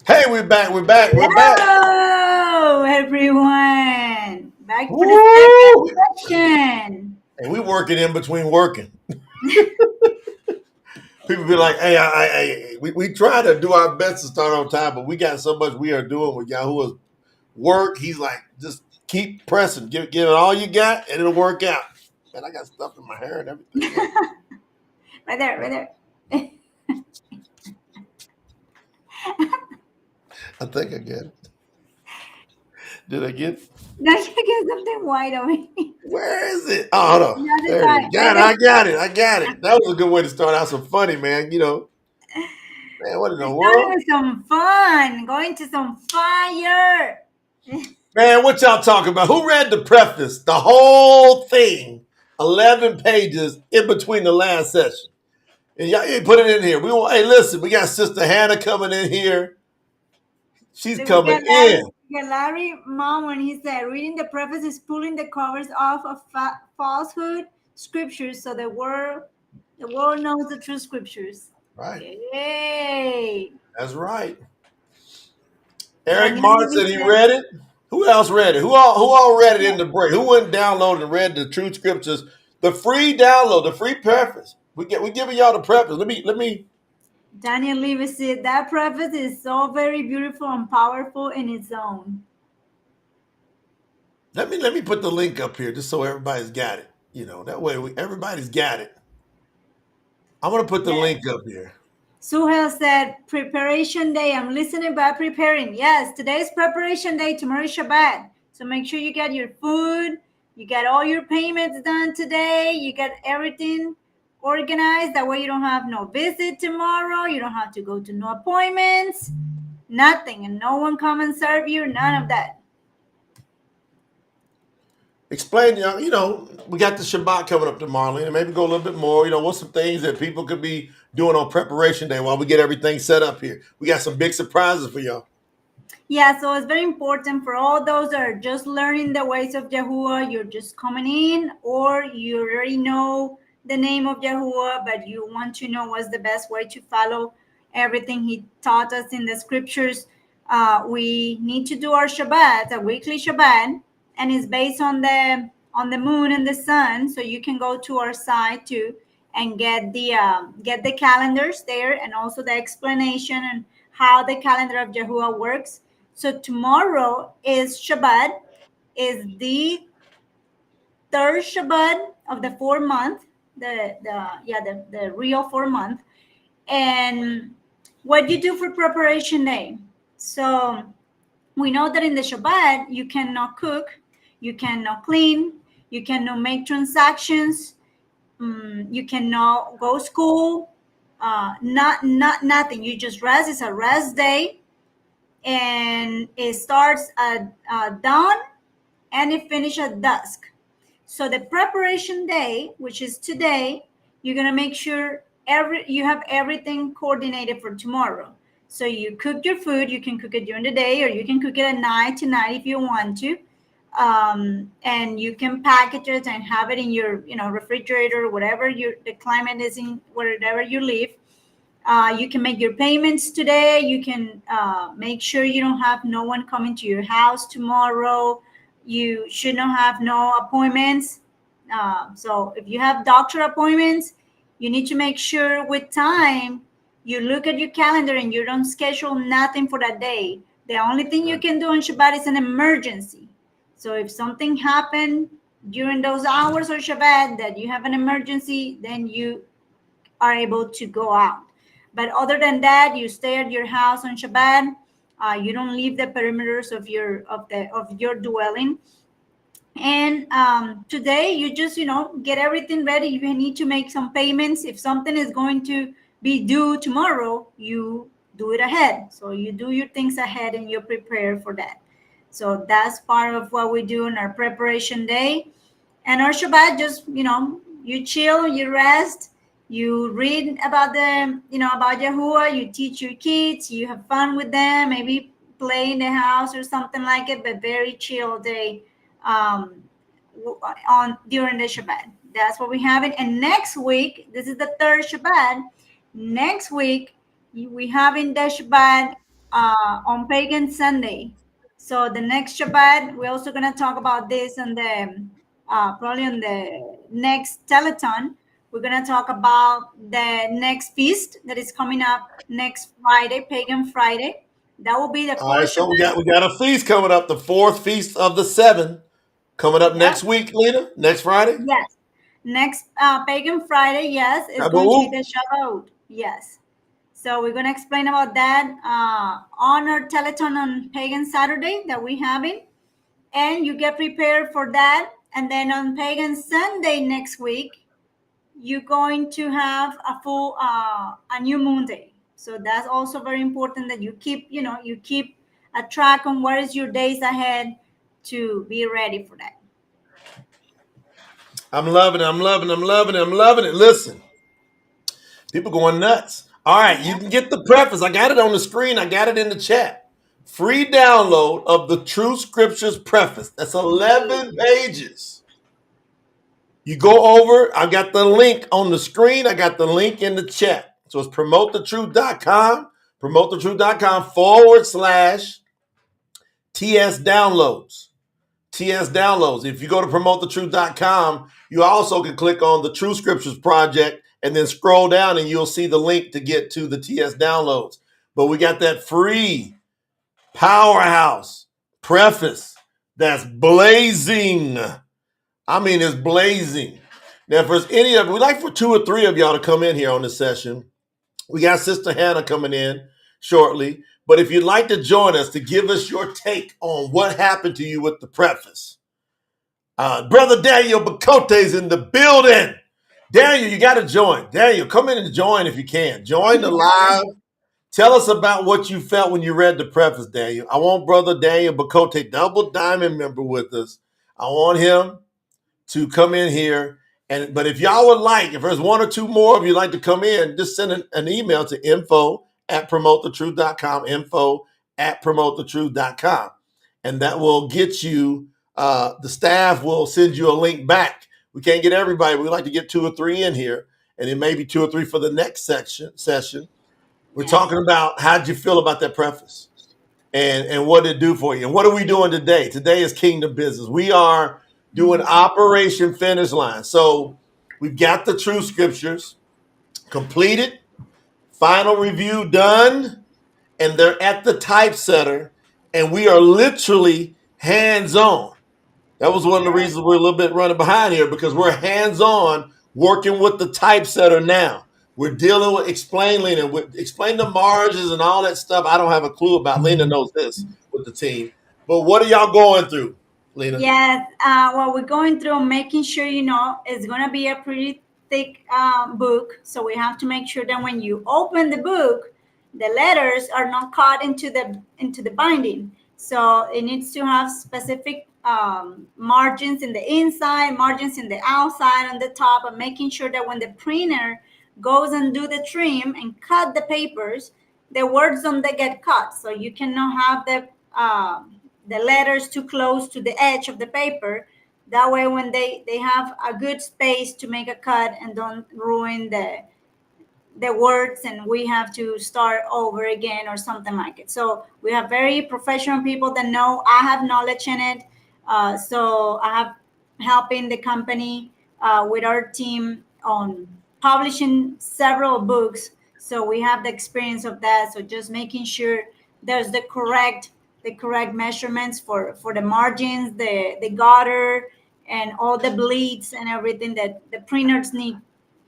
Hey, we're back. Hello, everyone. Back for the Woo! second session. And we working in between working. People be like, hey, we try to do our best to start on time, but we got so much we are doing with Yahuwah's work. He's like, just keep pressing. Give it all you got, and it'll work out. Man, I got stuff in my hair and everything. Look. Right there, right there. I think I get it. Did I get it? Now you get something white on me. Where is it? Oh, hold on. The other There it is. side, right Got it. there. I got it. That was a good way to start out some funny, man. Man, what in the We're starting world? with some fun, going to some fire. Man, what y'all talking about? Who read the preface? The whole thing, 11 pages in between the last session. And y'all put it in here. Hey, listen, we got Sister Hannah coming in here. She's So coming in. We get Larry Mom when he said, reading the preface is pulling the covers off of falsehood scriptures so the world knows the true scriptures. Right. Yay! That's right. Eric Daniel Martin Levy said he said, read it. Who else read it? Who all read it in the break? Who went and downloaded and read the True Scriptures? The free download, the free preface. We giving y'all the preface. Let me Daniel Levy said that preface is so very beautiful and powerful in its own. let me put the link up here just so everybody's got it. That way everybody's got it. I'm gonna put the Yes. link up here. Suhel said, preparation day. I'm listening by preparing. Yes, today's preparation day. Tomorrow is Shabbat. So make sure you get your food. You get all your payments done today. You get everything organized. That way you don't have no visit tomorrow. You don't have to go to no appointments. Nothing. And no one come and serve you. None of that. Explain, we got the Shabbat coming up tomorrow, and maybe go a little bit more. What's some things that people could be doing on preparation day while we get everything set up here? We got some big surprises for y'all. Yeah, so it's very important for all those that are just learning the ways of Yahuwah. You're just coming in, or you already know the name of Yahuwah, but you want to know what's the best way to follow everything He taught us in the scriptures. We need to do our Shabbat, a weekly Shabbat, and it's based on the moon and the sun. So you can go to our site too and get the calendars there, and also the explanation and how the calendar of Yahuwah works. So tomorrow is Shabbat, is the third Shabbat of the 4 month, the real 4 month. And what you do for preparation day. So we know that in the Shabbat you cannot cook, you cannot clean, you cannot make transactions, you cannot go school, not nothing. You just rest. It's a rest day, and it starts at dawn and it finishes at dusk. So the preparation day, which is today, you're gonna make sure you have everything coordinated for tomorrow. So you cook your food. You can cook it during the day, or you can cook it at night tonight if you want to. And you can package it and have it in your refrigerator, whatever the climate is in wherever you live. You can make your payments today. You can make sure you don't have no one coming to your house tomorrow. You should not have no appointments. So if you have doctor appointments, you need to make sure with time you look at your calendar and you don't schedule nothing for that day. The only thing you can do on Shabbat is an emergency. So if something happened during those hours of Shabbat that you have an emergency, then you are able to go out. But other than that, you stay at your house on Shabbat. You don't leave the perimeters of your dwelling. And today, you just get everything ready. You need to make some payments. If something is going to be due tomorrow, you do it ahead. So you do your things ahead and you prepare for that. So that's part of what we do on our preparation day. And our Shabbat, just you chill, you rest, you read about about Yahuwah, you teach your kids, you have fun with them, maybe play in the house or something like it, but very chill day on during the Shabbat. That's what we have it. And next week, this is the third Shabbat. Next week we have in the Shabbat on Pagan Sunday. So the next Shabbat, we're also gonna talk about this on the probably on the next telethon. We're gonna talk about the next feast that is coming up next Friday, Pagan Friday. That will be the All right, fourth so Shabbat. we got a feast coming up, the fourth feast of the seven, coming up Yep. next week, Lena, next Friday. Yes. Next Pagan Friday, yes, is going to be Taboo. the Shabbat. Yes. So we're going to explain about that on our telethon on Pagan Saturday that we having, and you get prepared for that. And then on Pagan Sunday next week, you're going to have a full a new moon day. So that's also very important that you keep, you keep a track on what is your days ahead to be ready for that. I'm loving it. I'm loving it. I'm loving it. I'm loving it. Listen, people going nuts. All right, you Yeah. can get the preface. I got it on the screen. I got it in the chat. Free download of the True Scriptures preface. That's Yay. 11 pages. You go over, I got the link on the screen. I got the link in the chat. So it's promotethetruth.com, promotethetruth.com/TS downloads. TS downloads. If you go to promotethetruth.com, you also can click on the True Scriptures Project and then scroll down and you'll see the link to get to the TS downloads. But we got that free powerhouse preface that's blazing. I mean, it's blazing. Now, if there's any of, we'd like for 2 or 3 of y'all to come in here on this session. We got Sister Hannah coming in shortly. But if you'd like to join us to give us your take on what happened to you with the preface, Brother Daniel Bakote's in the building. Daniel, you got to join. Daniel, come in and join if you can. Join the live. Tell us about what you felt when you read the preface, Daniel. I want Brother Daniel Bakote, double diamond member, with us. I want him to come in here. But if y'all would like, if there's 1 or 2 more of you like to come in, just send an email to info@promotethetruth.com, info@promotethetruth.com. And that will get you, the staff will send you a link back. We can't get everybody. We like to get 2 or 3 in here, and then maybe 2 or 3 for the next session. We're Yes. talking about how'd you feel about that preface and what did it do for you? And what are we doing today? Today is kingdom business. We are doing Operation Finish Line. So we've got the True Scriptures completed, final review done, and they're at the typesetter, and we are literally hands-on. That was one of the reasons we're a little bit running behind here, because we're hands-on working with the typesetter now. We're dealing with explain the margins and all that stuff. I don't have a clue about. Lena knows this with the team. But what are y'all going through, Lena? Yes, well, we're going through making sure, it's going to be a pretty thick book. So we have to make sure that when you open the book, the letters are not caught into the binding. So it needs to have specific margins in the inside, margins in the outside, on the top, and making sure that when the printer goes and do the trim and cut the papers, the words don't they get cut. So you cannot have the letters too close to the edge of the paper. That way, when they have a good space to make a cut and don't ruin the words, and we have to start over again or something like it. So we have very professional people that know. I have knowledge in it. So I have helping the company with our team on publishing several books. So we have the experience of that. So just making sure there's the correct measurements for the margins, the gutter, and all the bleeds and everything that the printers need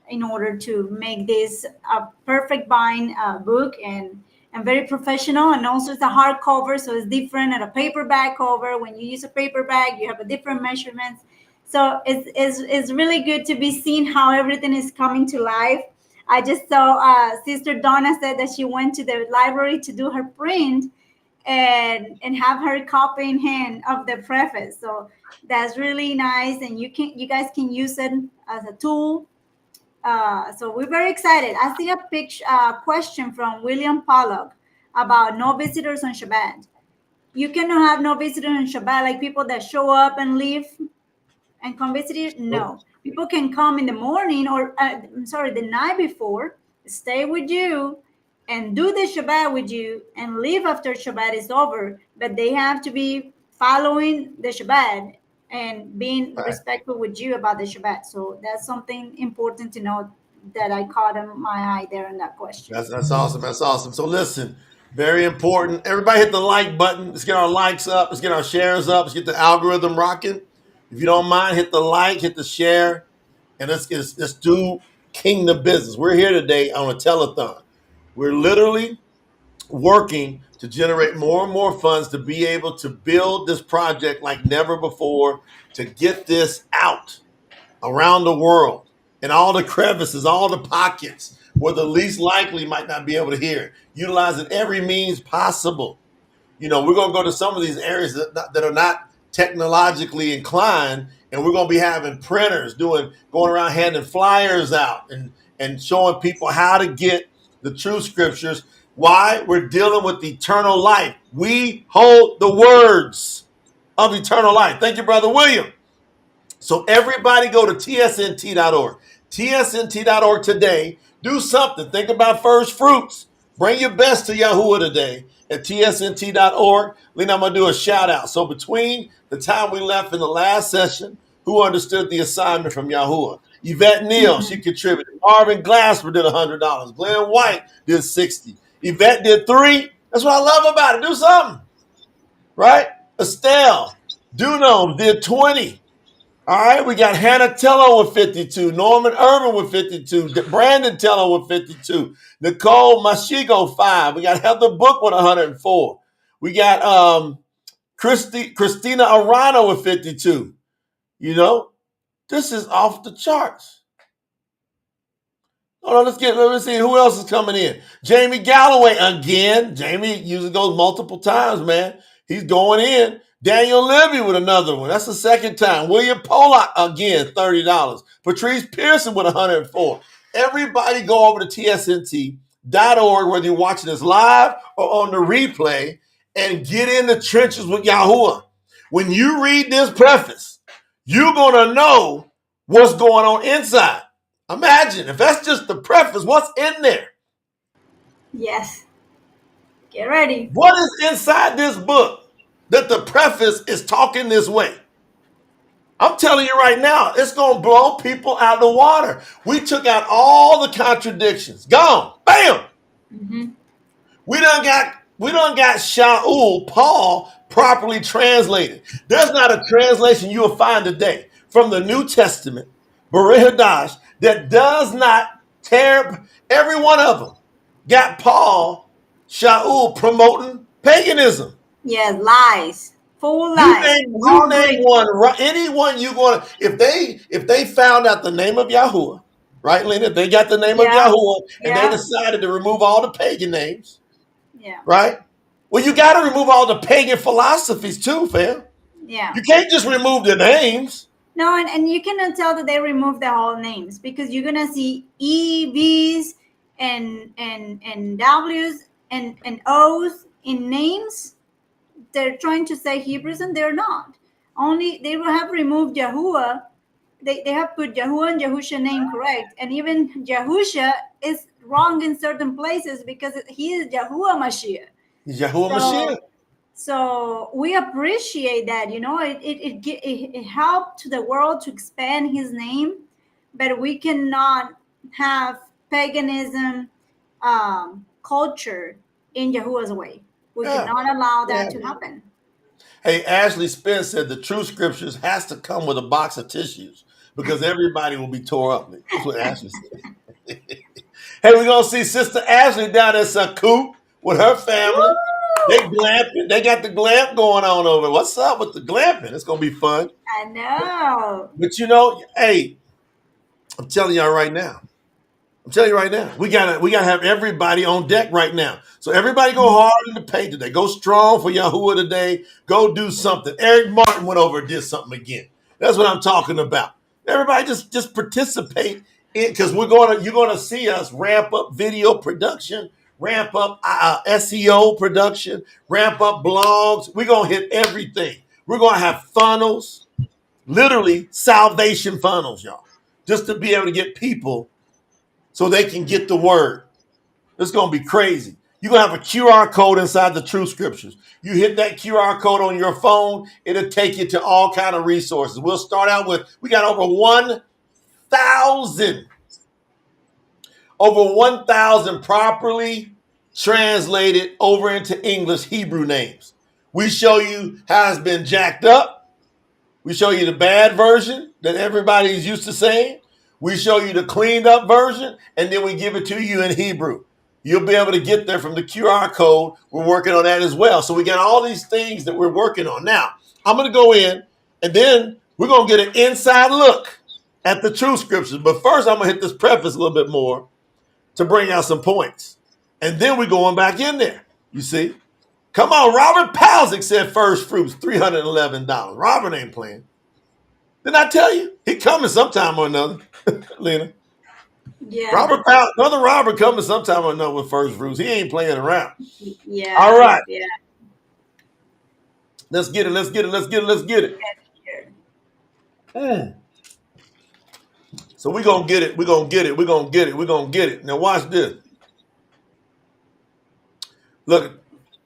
in order to make this a perfect bind book, and very professional. And also it's a hardcover, so it's different at a paperback cover. When you use a paperback, you have a different measurements. So it's really good to be seeing how everything is coming to life. I just saw Sister Donna said that she went to the library to do her print and have her copy in hand of the preface. So that's really nice, and you guys can use it as a tool. So we're very excited. I see a picture, question from William Pollock about no visitors on Shabbat. You cannot have no visitors on Shabbat, like people that show up and leave and come visit you. No, people can come in the morning, or I'm sorry, the night before, stay with you, and do the Shabbat with you and leave after Shabbat is over, but they have to be following the Shabbat and being Right. respectful with you about the Shabbat. So that's something important to know that I caught in my eye there in that question. That's awesome. That's awesome. So listen, very important. Everybody hit the like button. Let's get our likes up. Let's get our shares up. Let's get the algorithm rocking. If you don't mind, hit the like, hit the share, and let's do kingdom business. We're here today on a telethon. We're literally working to generate more and more funds to be able to build this project like never before, to get this out around the world in all the crevices, all the pockets where the least likely might not be able to hear it, utilizing every means possible. We're going to go to some of these areas that are not technologically inclined, and we're going to be having printers going around handing flyers out and showing people how to get the true scriptures. Why? We're dealing with eternal life. We hold the words of eternal life. Thank you, Brother William. So everybody go to tsnt.org. tsnt.org today. Do something. Think about first fruits. Bring your best to Yahuwah today at tsnt.org. Lena, I'm going to do a shout out. So between the time we left in the last session, who understood the assignment from Yahuwah? Yvette Neal, she contributed. Marvin Glasper did $100. Glenn White did 60. Yvette did 3. That's what I love about it. Do something. Right? Estelle Duno did 20. All right, we got Hannah Tello with 52, Norman Irvin with 52, Brandon Tello with 52, Nicole Mashigo 5. We got Heather Book with 104. We got Christina Arano with 52. This is off the charts. Hold on, let's see who else is coming in. Jamie Galloway again. Jamie usually goes multiple times, man. He's going in. Daniel Levy with another one. That's the second time. William Pollock again, $30. Patrice Pearson with 104. Everybody go over to tsnt.org, whether you're watching this live or on the replay, and get in the trenches with Yahuwah. When you read this preface, you're going to know what's going on inside. Imagine if that's just the preface, what's in there? Yes. Get ready. What is inside this book that the preface is talking this way? I'm telling you right now, it's going to blow people out of the water. We took out all the contradictions. Gone. Bam. Mm-hmm. We done got Shaul, Paul, properly translated. There's not a translation you will find today from the New Testament, BARIYT, HADASH, that does not tear. Every one of them got Paul, Shaul promoting paganism. Yes, lies. Full lies. You name one, anyone you going to, if they found out the name of Yahuwah, right, Lena? They got the name of Yahuwah and they decided to remove all the pagan names. Yeah. Right? Well, you got to remove all the pagan philosophies too, fam. Yeah. You can't just remove the names. No, and you cannot tell that they removed the whole names, because you're gonna see EVs and W's and O's in names. They're trying to say Hebrews and they're not. Only they will have removed Yahuwah. They have put Yahuwah and Yahusha name correct, and even Yahusha is wrong in certain places because he is Yahuwah Mashiach. Yahuwah Mashiach. So we appreciate that, it helped the world to expand his name, but we cannot have paganism culture in Yahuwah's way. We cannot allow that to happen. Hey, Ashley Spence said the true scriptures has to come with a box of tissues because everybody will be tore up. That's what Ashley said. Hey, we're going to see Sister Ashley down at Saku with her family. Woo! They glamping. They got the glamp going on over. What's up with the glamping? It's going to be fun. I know. But hey, I'm telling y'all right now. We gotta have everybody on deck right now. So everybody go hard in the paint today. Go strong for Yahuwah today. Go do something. Eric Martin went over and did something again. That's what I'm talking about. Everybody just participate in, because you're gonna see us ramp up video production, ramp up SEO production, ramp up blogs. We're gonna hit everything. We're gonna have funnels, literally salvation funnels, y'all, just to be able to get people so they can get the word. It's going to be crazy. You're going to have a QR code inside the True Scriptures. You hit that QR code on your phone, it'll take you to all kind of resources. We'll start out with, we got over 1,000 properly translated over into English Hebrew names. We show you how it's been jacked up. We show you the bad version that everybody's used to saying. We show you the cleaned up version, and then we give it to you in Hebrew. You'll be able to get there from the QR code. We're working on that as well. So we got all these things that we're working on. Now, I'm going to go in, and then we're going to get an inside look at the True Scriptures. But first, I'm going to hit this preface a little bit more to bring out some points. And then we're going back in there, you see. Come on, Robert Palzik said first fruits, $311. Robert ain't playing. Didn't I tell you? He coming sometime or another, Lena. Yeah. Brother Robert coming sometime or another with first fruits. He ain't playing around. Yeah. All right. Yeah. Let's get it. So we're going to get it. Now watch this. Look,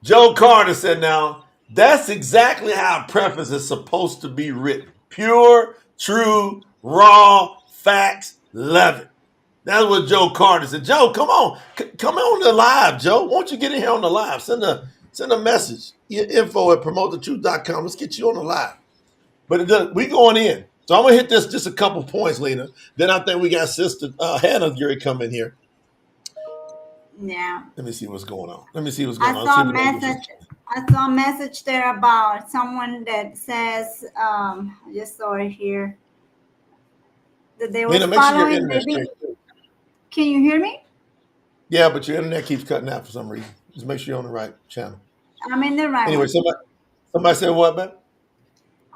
Joe Carter said, now, that's exactly how a preface is supposed to be written. Pure, true, raw, facts, love it. That's what Joe Carter said. Joe, come on. Come on the live, Joe. Won't you get in here on the live? Send a message. info@promotethetruth.com. Let's get you on the live. But we going in. So I'm going to hit this just a couple points, Lena. Then I think we got Sister Hannah Gary come in here. Yeah. Let me see what's going on. I saw a message there about someone that says, I just saw it here, that they were following. Can you hear me? Yeah, but your internet keeps cutting out for some reason. Just make sure you're on the right channel. I'm in the right. Anyway, somebody said what, man?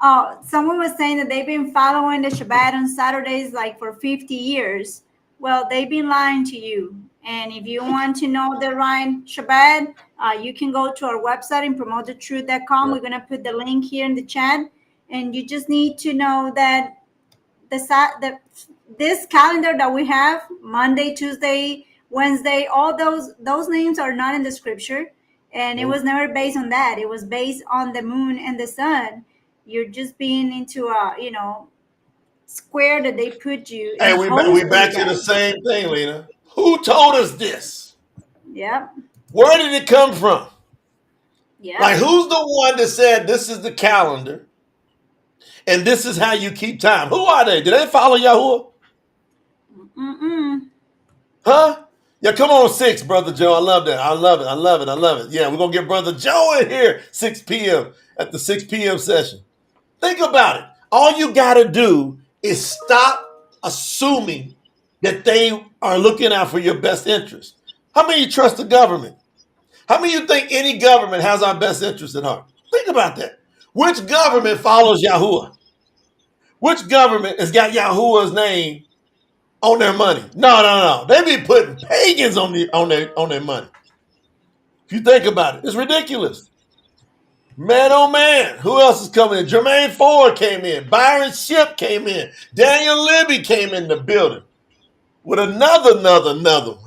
Oh, someone was saying that they've been following the Shabbat on Saturdays like for 50 years. Well, they've been lying to you. And if you want to know the right Shabbat, you can go to our website and promotethetruth.com. Yeah. We're going to put the link here in the chat. And you just need to know that this calendar that we have, Monday, Tuesday, Wednesday, all those names are not in the scripture. And it was never based on that. It was based on the moon and the sun. You're just being into a, square that they put you. Hey, we back to the same thing, Lena. Who told us this? Yep. Where did it come from? Yeah. Like, who's the one that said this is the calendar and this is how you keep time? Who are they? Did they follow Yahuwah? Huh? Yeah, come on, 6, Brother Joe. I love that. I love it. Yeah, we're going to get Brother Joe in here 6 p.m. at the 6 p.m. session. Think about it. All you got to do is stop assuming that they are looking out for your best interest. How many of you trust the government? How many of you think any government has our best interest at heart? Think about that. Which government follows Yahuwah? Which government has got Yahuwah's name on their money? No. They be putting pagans on their money. If you think about it, it's ridiculous. Man, oh man, who else is coming in? Jermaine Ford came in. Byron Ship came in. Daniel Libby came in the building with another one.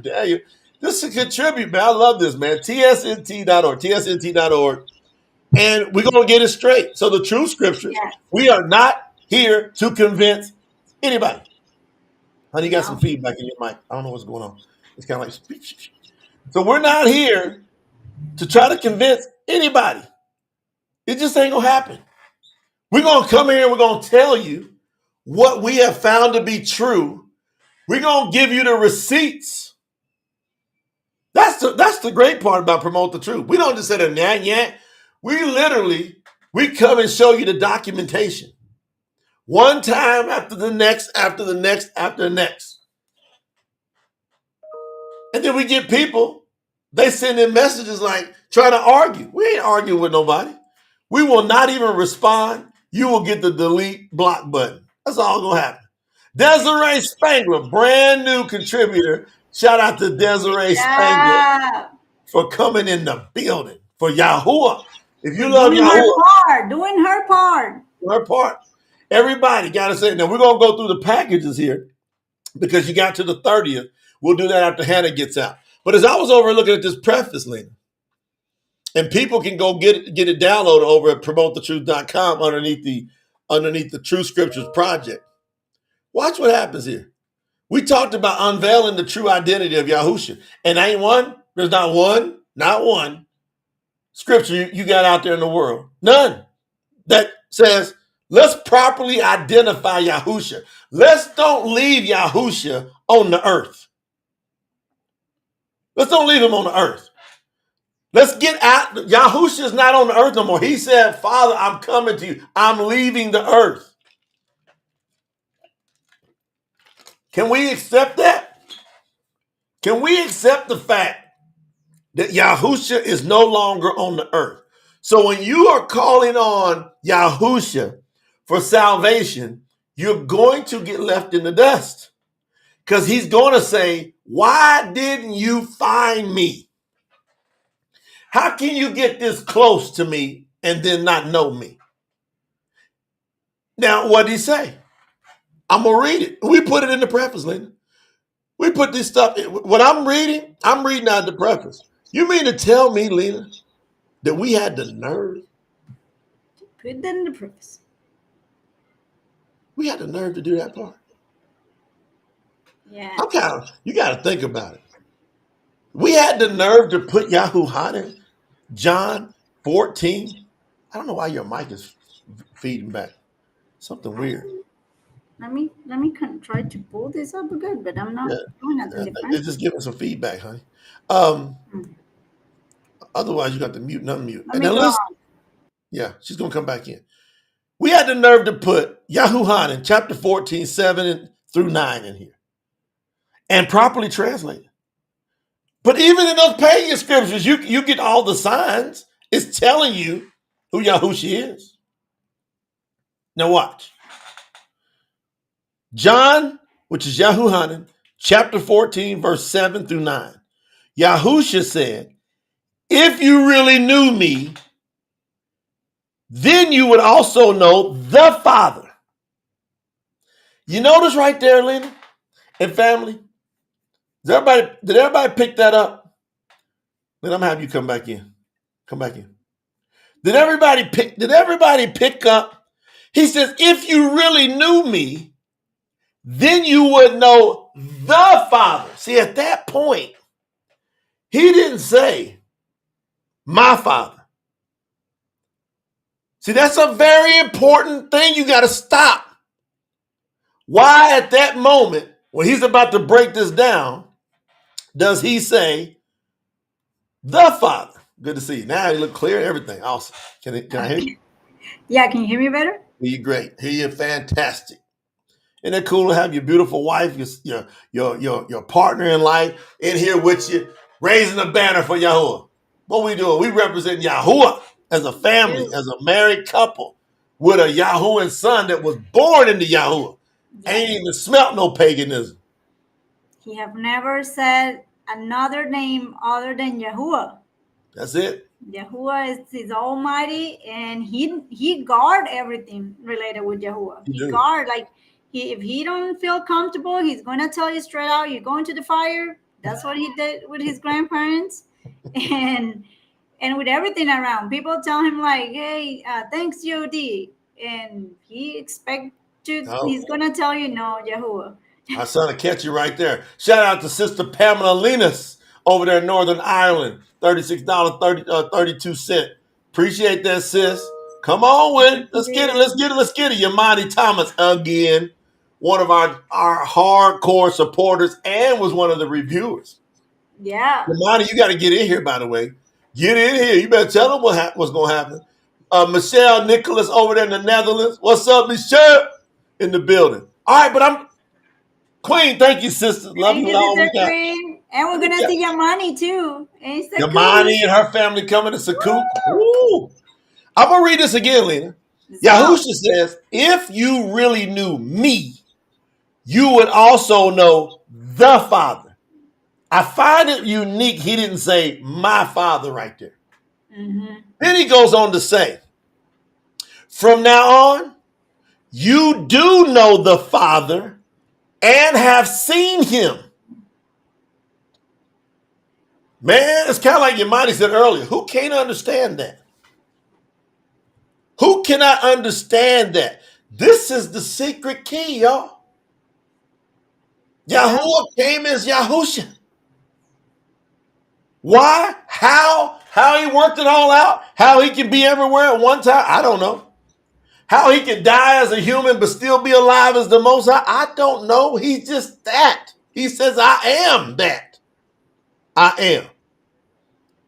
Daniel, this is a contribute, man. I love this, man. TSNT.org. And we're going to get it straight. So the true scriptures, we are not here to convince anybody. Honey, you got some feedback in your mic. I don't know what's going on. It's kind of like, so we're not here to try to convince anybody. It just ain't going to happen. We're going to come here and we're going to tell you what we have found to be true. We're going to give you the receipts. That's the great part about Promote the Truth. We don't just say the yet. We come and show you the documentation. One time after the next. And then we get people, they send in messages like trying to argue. We ain't arguing with nobody. We will not even respond. You will get the delete block button. That's all going to happen. Desiree Spangler, brand new contributor. Shout out to Desiree Spangler for coming in the building for Yahuwah. If you love Yahuwah, doing her part. Everybody got to say. Now we're going to go through the packages here because you got to the 30th. We'll do that after Hannah gets out. But as I was over looking at this preface, Lena, and people can go get it downloaded over at promotethetruth.com underneath the True Scriptures Project. Watch what happens here. We talked about unveiling the true identity of Yahusha. And there's not one scripture you got out there in the world. None. That says, let's properly identify Yahusha. Let's don't leave Yahusha on the earth. Let's don't leave him on the earth. Let's get out. Yahusha is not on the earth no more. He said, Father, I'm coming to you. I'm leaving the earth. Can we accept that? Can we accept the fact that Yahusha is no longer on the earth? So when you are calling on Yahusha for salvation, you're going to get left in the dust. Because he's going to say, why didn't you find me? How can you get this close to me and then not know me? Now, what did he say? I'm going to read it. We put it in the preface, Linda. We put this stuff, what I'm reading out the preface. You mean to tell me, Lena, that we had the nerve? Put that in the preface. We had the nerve to do that part. Yeah. You got to think about it. We had the nerve to put Yahuwah in John 14. I don't know why your mic is feeding back. Something weird. Let me try to pull this up good, but I'm not doing nothing different. It's just giving some feedback, honey. Otherwise, you got to mute and unmute. And then listen. Yeah, she's going to come back in. We had the nerve to put Yahuwah in chapter 14, 7 through 9 in here. And properly translate it. But even in those pagan scriptures, you get all the signs. It's telling you who Yahusha is. Now watch. John, which is Yahuwah, chapter 14, verse 7 through 9. Yahusha said, if you really knew me, then you would also know the Father. You notice right there, Lena and family? Did everybody pick that up? Then I'm gonna have you come back in. Come back in. Did everybody pick up? He says, if you really knew me, then you would know the Father. See, at that point, he didn't say my Father. See, that's a very important thing you got to stop. Why at that moment, when he's about to break this down, does he say the Father? Good to see you. Now you look clear, everything. Awesome. Can I hear you? Yeah, can you hear me better? Hear you great. Hear you fantastic. Isn't it cool to have your beautiful wife, your partner in life in here with you, raising a banner for Yahuwah? What we doing? We represent Yahuwah as a family, as a married couple with a Yahuwah son that was born into Yahuwah. Yes. Ain't even smelt no paganism. He have never said another name other than Yahuwah. That's it. Yahuwah is almighty, and he guard everything related with Yahuwah. He guard, like, if he don't feel comfortable, he's going to tell you straight out, you're going to the fire. That's what he did with his grandparents. And with everything around. People tell him, like, hey, thanks, Yodi. And he expect to, he's going to tell you, no, Yahuwah. My son will catch you right there. Shout out to Sister Pamela Linus over there in Northern Ireland. $36.32. Appreciate that, sis. Come on with it. Let's get it. Yamani Thomas again. One of our hardcore supporters and was one of the reviewers. Yeah. Yamani, you got to get in here, by the way. Get in here. You better tell them what's going to happen. Michelle Nicholas over there in the Netherlands. What's up, Michelle? In the building. All right, but Queen, thank you, sister. Love you, Sister Queen. And we're going to see Yamani, too. Yamani and her family coming to Sakut. Ooh. I'm going to read this again, Lena. Yahusha says, if you really knew me, you would also know the Father. I find it unique he didn't say my Father right there. Mm-hmm. Then he goes on to say, from now on, you do know the Father and have seen him. Man, it's kind of like Yamani said earlier. Who can't understand that? Who cannot understand that? This is the secret key, y'all. Yeah. Yahuwah came as Yahusha. Why? How? How he worked it all out? How he can be everywhere at one time? I don't know. How he can die as a human but still be alive as the Most High? I don't know. He's just that. He says, I am that. I am.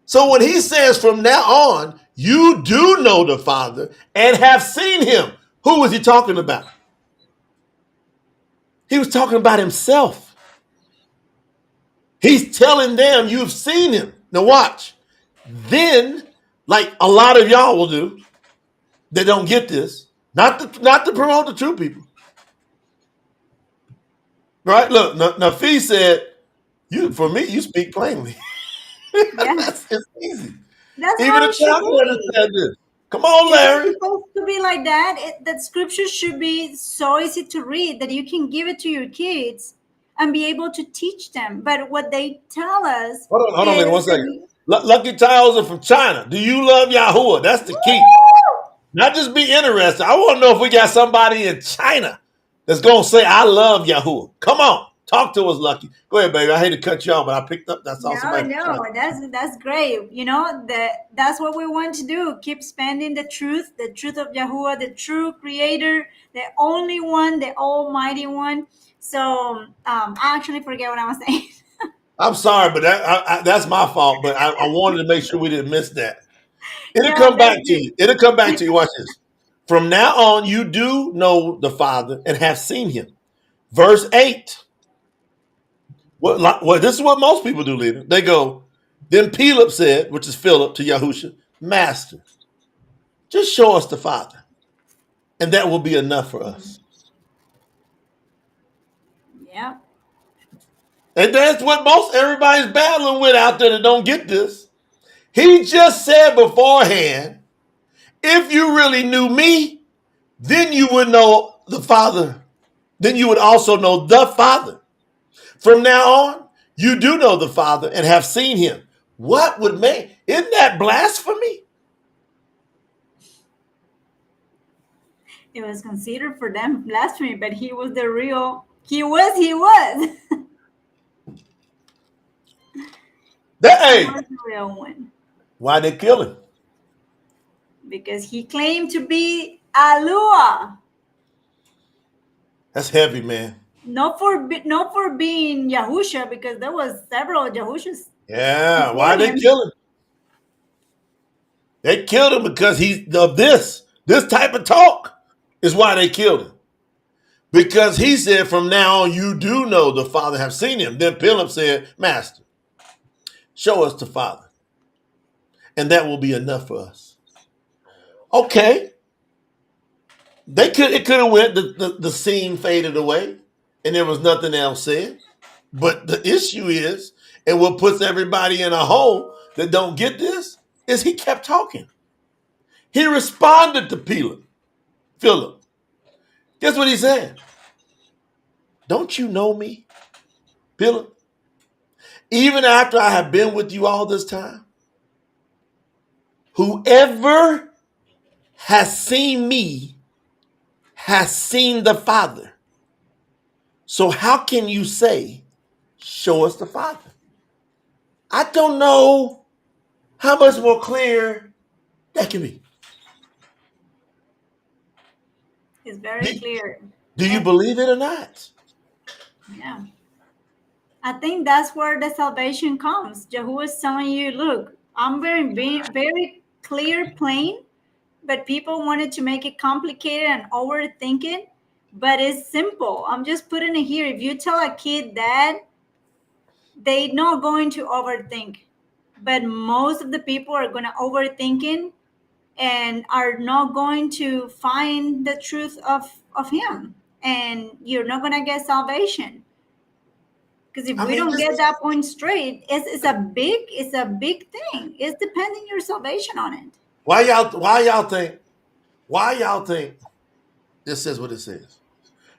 So when he says from now on, you do know the Father and have seen him, who was he talking about? He was talking about himself. He's telling them you've seen him. Now watch. Then, like a lot of y'all will do, they don't get this. Not to promote the true people. Right? Look, Nafi said, for me, you speak plainly. Yeah. It's easy. That's Even how a it should child can be. understand this. Come on, Larry. It's supposed to be like that. That scripture should be so easy to read that you can give it to your kids and be able to teach them. But what they tell us Hold on, is man, one that second. Lucky Tiles are from China. Do you love Yahuwah? That's the key. Not just be interested. I want to know if we got somebody in China that's going to say, I love Yahuwah. Come on. Talk to us, Lucky. Go ahead, baby. I hate to cut you off, but I picked up. That's all somebody from China. that's great. You know, that's what we want to do. Keep spending the truth of Yahuwah, the true creator, the only one, the almighty one. So I actually forget what I was saying. I'm sorry, but that's my fault. But I wanted to make sure we didn't miss that. It'll Yeah, come back that's to it. you. It'll come back to you. Watch this. From now on, you do know the Father and have seen him. Verse 8. Well, this is what most people do, leader. They go, then Philip said, which is Philip to Yahusha, Master, just show us the Father, and that will be enough for us. Yeah. And that's what most everybody's battling with out there that don't get this. He just said beforehand, if you really knew me, then you would know the Father. Then you would also know the Father. From now on, you do know the Father and have seen him. What would make, isn't that blasphemy? It was considered for them blasphemy, but he was the real. He was. Hey, He was the real one why they kill him? because he claimed to be Alua. That's heavy, man. Not for being Yahusha, because there was several Yahushas Yeah, before why they him. kill him? They killed him because he's of this type of talk is why they killed him. Because he said, from now on, you do know the Father, have seen him. Then Philip said, Master, show us the Father, and that will be enough for us. Okay. It could have went, the scene faded away, and there was nothing else said. But the issue is, and what puts everybody in a hole that don't get this, is he kept talking. He responded to Philip. Guess what he said? Don't you know me, Philip? Even after I have been with you all this time, whoever has seen me has seen the Father. So how can you say, show us the Father? I don't know how much more clear that can be. It's very clear. Do you believe it or not? Yeah. I think that's where the salvation comes. Yahuwah is telling you, look, I'm very clear, plain, but people wanted to make it complicated and overthink it. But it's simple. I'm just putting it here. If you tell a kid that, they're not going to overthink. But most of the people are going to overthink it and are not going to find the truth of him. And you're not going to get salvation. Because if I we mean, don't this get is that point straight, it's a big thing. It's depending your salvation on it. why y'all think this says what it says.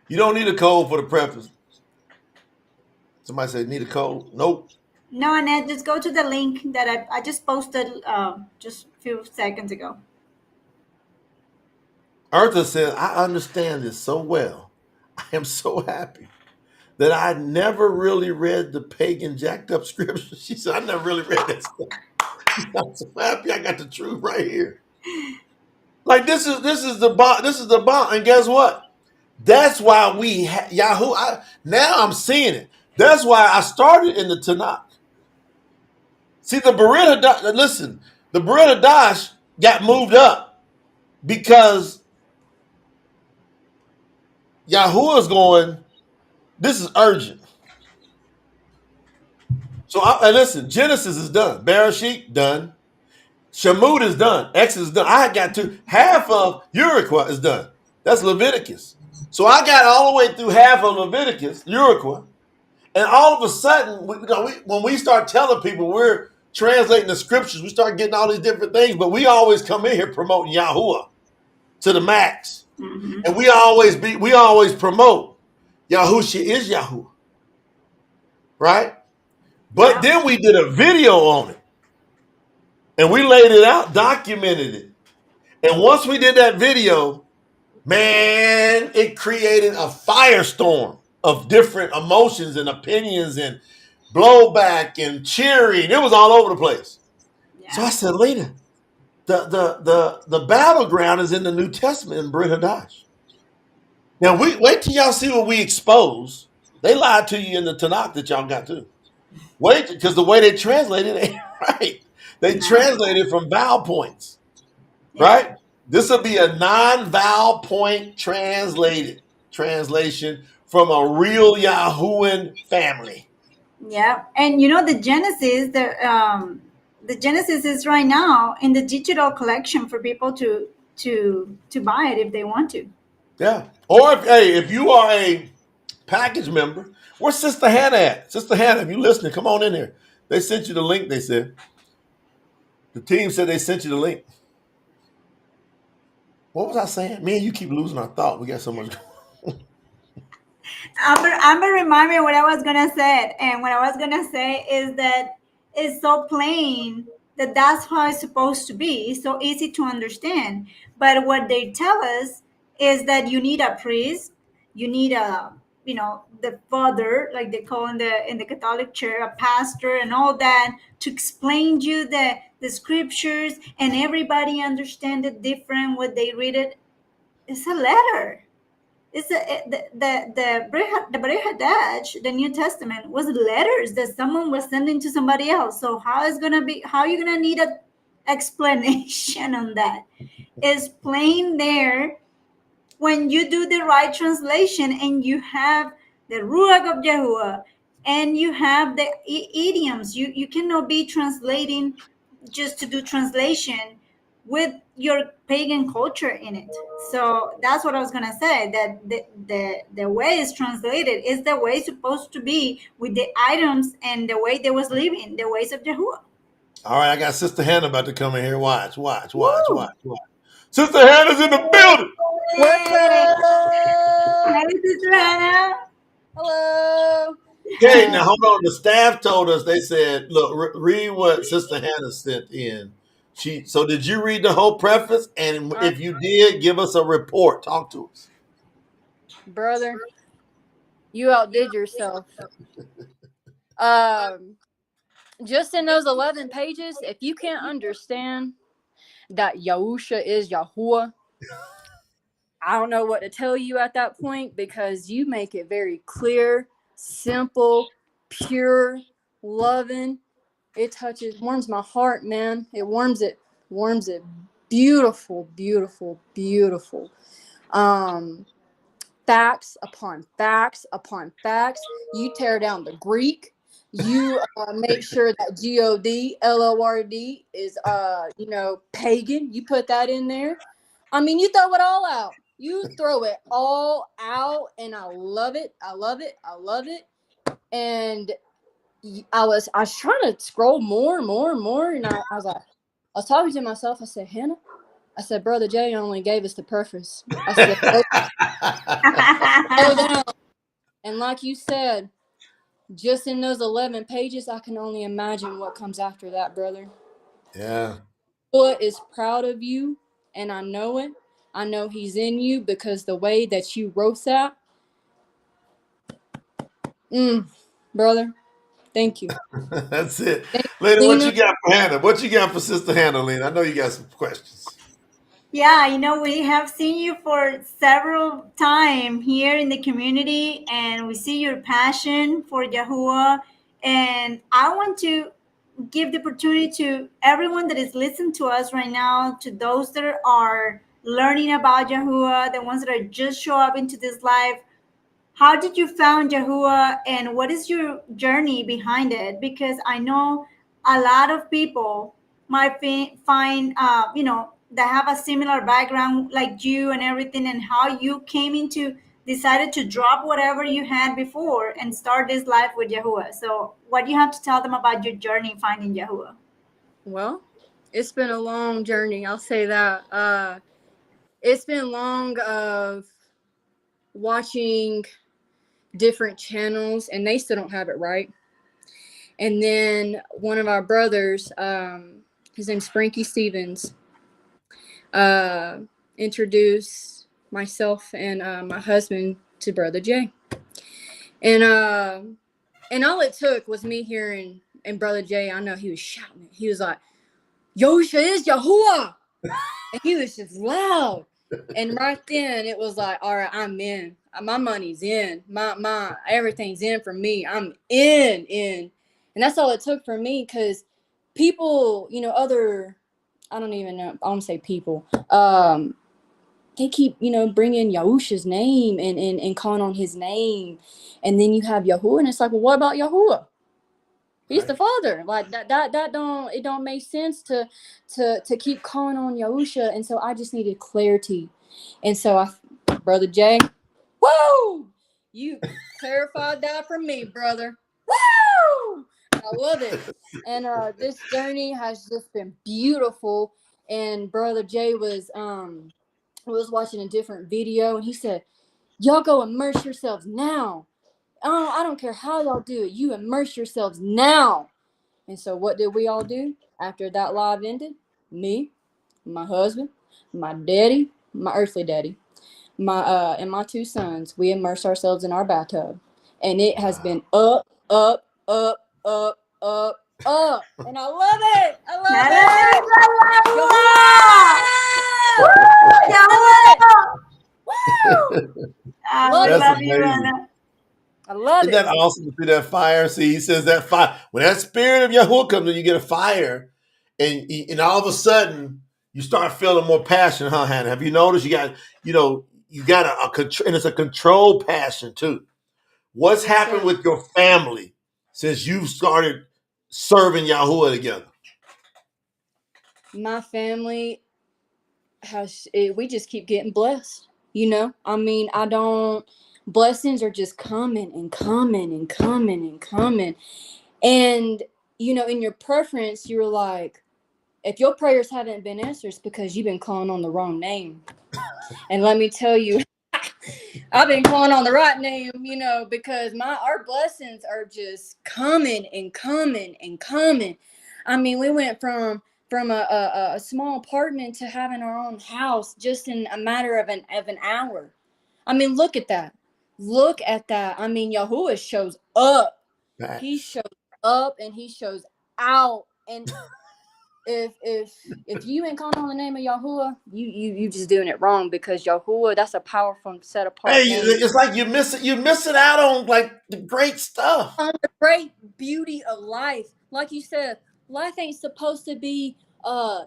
You don't need a code for the preface. Somebody said need a code. Nope. No, Annette, just go to the link that I just posted just a few seconds ago. Eartha says, I understand this so well. I am so happy that I never really read the pagan jacked up scriptures. She said, I never really read that stuff. I'm so happy I got the truth right here. Like this is the bomb. And guess what? That's why we Yahuwah. Now I'm seeing it. That's why I started in the Tanakh. See, the BARIYT HADASH, listen, the BARIYT HADASH got moved up because Yahuwah's going, this is urgent. So, and listen, Genesis is done. Bereshit, done. Shemut is done. Exodus is done. I got to, half of YAHUAH is done. That's Leviticus. So I got all the way through half of Leviticus, YAHUAH, and all of a sudden, when we start telling people we're translating the scriptures, we start getting all these different things, but we always come in here promoting Yahuwah to the max. Mm-hmm. And we always promote Yahusha is Yahuwah. Right? But then we did a video on it. And we laid it out, documented it. And once we did that video, man, it created a firestorm of different emotions and opinions and blowback and cheering. It was all over the place. Yeah. So I said, Lena, the battleground is in the New Testament in BARIYT HADASH. Now wait till y'all see what we expose. They lied to you in the Tanakh that y'all got to. Wait, because the way they translated it ain't right. They translated from vowel points. Yeah. Right? This will be a non-vowel point translation from a real Yahuwah family. Yeah, and you know the Genesis, the Genesis is right now in the digital collection for people to buy it if they want to. Yeah, or if you are a package member, where's Sister Hannah at? Sister Hannah, if you listening, come on in here. They sent you the link. They said the team said they sent you the link. What was I saying? Me and you keep losing our thought. We got so much. Amber remind me what I was gonna say, and what I was gonna say is that it's so plain that that's how it's supposed to be. It's so easy to understand. But what they tell us is that you need a priest, you need the father, like they call in the Catholic Church, a pastor, and all that to explain you the scriptures, and everybody understand it different. What they read it, it's a letter. It's the BARIYT HADASH, the New Testament, was letters that someone was sending to somebody else. So how are you gonna need an explanation on that? It's plain there when you do the right translation and you have the Ruach of Yahuwah and you have the idioms. You cannot be translating just to do translation with your pagan culture in it. So that's what I was gonna say, that the way it's translated is the way it's supposed to be, with the items and the way they was living, the ways of Yahuwah. All right, I got Sister Hannah about to come in here. Watch. Sister Hannah's in the building. What's up? Hi, Sister Hannah. Hello. Okay, now hold on. The staff told us, they said, look, read what Sister Hannah sent in. So did you read the whole preface? And if you did, give us a report. Talk to us. Brother, you outdid yourself. Just in those 11 pages, if you can't understand that Yahusha is Yahuwah, I don't know what to tell you at that point, because you make it very clear, simple, pure, loving. It warms my heart, man. It warms it. Beautiful, beautiful, beautiful. Facts upon facts upon facts. You tear down the Greek. You make sure that GOD, LORD is, pagan. You put that in there. I mean, you throw it all out. You throw it all out, and I love it. I love it. I love it. And I was trying to scroll more, and I was talking to myself. I said, Hannah, I said, Brother Jay only gave us the preface. I said, go down. And like you said, just in those 11 pages, I can only imagine what comes after that, brother. Yeah. Yahuwah is proud of you, and I know it. I know he's in you because the way that you wrote that, brother, thank you. That's it. Thank Lena, you, what you Lena. got for Hannah? What you got for Sister Hannah, Lena? I know you got some questions. Yeah, we have seen you for several times here in the community, and we see your passion for Yahuwah. And I want to give the opportunity to everyone that is listening to us right now, to those that are learning about Yahuwah, the ones that are just show up into this life. How did you found Yahuwah, and what is your journey behind it? Because I know a lot of people might find, that have a similar background like you and everything, and how you came into decided to drop whatever you had before and start this life with Yahuwah. So, what do you have to tell them about your journey finding Yahuwah? Well, it's been a long journey. I'll say that. It's been long of watching different channels, and they still don't have it right. And then one of our brothers, his name's Frankie Stevens, introduced myself and my husband to Brother Jay. And all it took was me hearing, and Brother Jay, I know he was shouting it. He was like, Yahusha is Yahuwah. And he was just loud. And right then it was like, all right, I'm in. My money's in. My everything's in for me. I'm in. And that's all it took for me, because people, I don't even know. I don't say people. They keep, bringing Yahusha's name and calling on his name. And then you have Yahuwah, and it's like, well, what about Yahuwah? He's the Father. Like that don't make sense to keep calling on Yahusha. And so I just needed clarity. And so Brother Jay, woo! You clarified that for me, brother. Woo! I love it. And this journey has just been beautiful. And Brother Jay was watching a different video, and he said, y'all go immerse yourselves now. I don't care how y'all do it. You immerse yourselves now. And so what did we all do after that live ended? Me, my husband, my daddy, my earthly daddy, and my two sons, we immersed ourselves in our bathtub. And it has been up, up, up, up, up, up. And I love it. I love it. Woo! I love you, amazing. Anna. I love Isn't it. that awesome to see that fire? See, he says that fire. When that spirit of Yahuwah comes in, you get a fire, and all of a sudden you start feeling more passion, huh, Hannah? Have you noticed? You got a control, and it's a controlled passion too. What's Yes, happened sir. with your family since you started serving Yahuwah together? My family we just keep getting blessed. I mean, blessings are just coming and coming and coming and coming. And, in your preference, you're like, if your prayers haven't been answered, it's because you've been calling on the wrong name. And let me tell you, I've been calling on the right name, because our blessings are just coming and coming and coming. I mean, we went from a small apartment to having our own house just in a matter of an hour. I mean, look at that. Look at that. I mean, Yahuwah shows up. Facts. He shows up and he shows out. And if you ain't calling on the name of Yahuwah, you just doing it wrong, because Yahuwah, that's a powerful, set apart Hey, name. it's like you're missing out on like the great stuff. On the great beauty of life. Like you said, life ain't supposed to be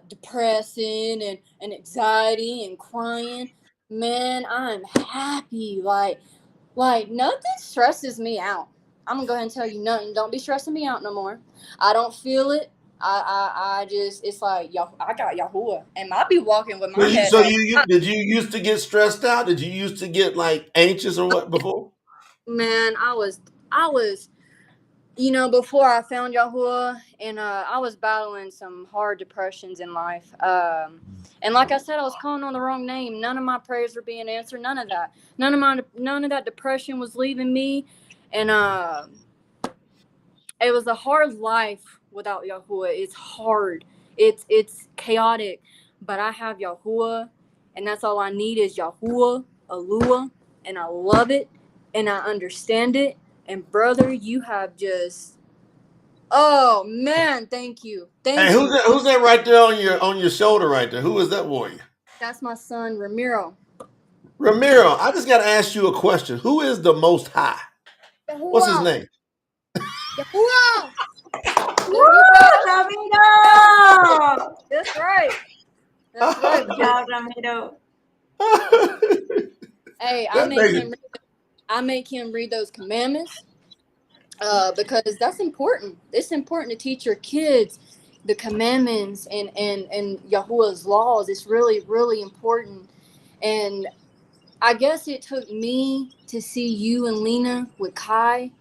depressing and anxiety and crying. Man, I'm happy. Like nothing stresses me out. I'm gonna go ahead and tell you, nothing don't be stressing me out no more. I don't feel it. I just, it's like, I got Yahuwah, and I be walking with my head So held. did you used to get stressed out? Did you used to get like anxious or what before? Man, I was before I found Yahuwah, and I was battling some hard depressions in life. And like I said, I was calling on the wrong name. None of my prayers were being answered. None of that. None of that depression was leaving me. And It was a hard life without Yahuwah. It's hard. It's chaotic. But I have Yahuwah, and that's all I need is Yahuwah, Alua, and I love it, and I understand it. And brother, you have just, oh man, thank you, Hey, thank you. who's that right there on your shoulder right there? Who is that warrior? That's my son Ramiro. Ramiro, I just got to ask you a question. Who is the Most High? What's his Yahuwah, name? Yahuwah. Woo, Ramiro! That's right. That's right. Good job, Ramiro. Hey, That I make him read those commandments. Because that's important. It's important to teach your kids the commandments and Yahuwah's laws. It's really, really important. And I guess it took me to see you and Lena with Kai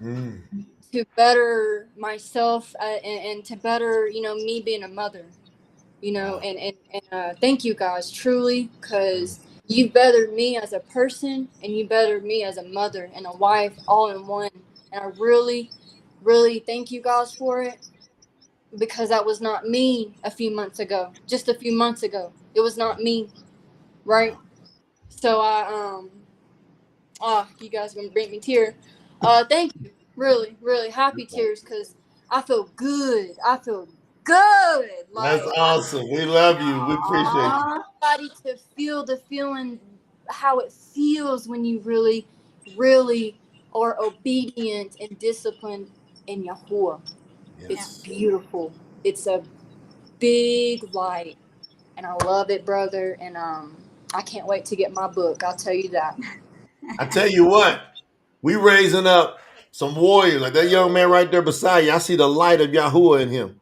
to better myself and to better, me being a mother, and thank you guys truly, because you bettered me as a person and you bettered me as a mother and a wife all in one. And I really, really thank you guys for it, because that was not me just a few months ago. It was not me, right? So you guys are gonna bring me tears. Thank you, really, really happy tears, because I feel good. That's Like, awesome. We love you. We appreciate you. everybody to feel the feeling, how it feels when you really, really are obedient and disciplined in Yahuwah. Yes. It's beautiful. It's a big light, and I love it, brother. And I can't wait to get my book. I'll tell you that. I tell you what, we raising up some warriors like that young man right there beside you. I see the light of Yahuwah in him.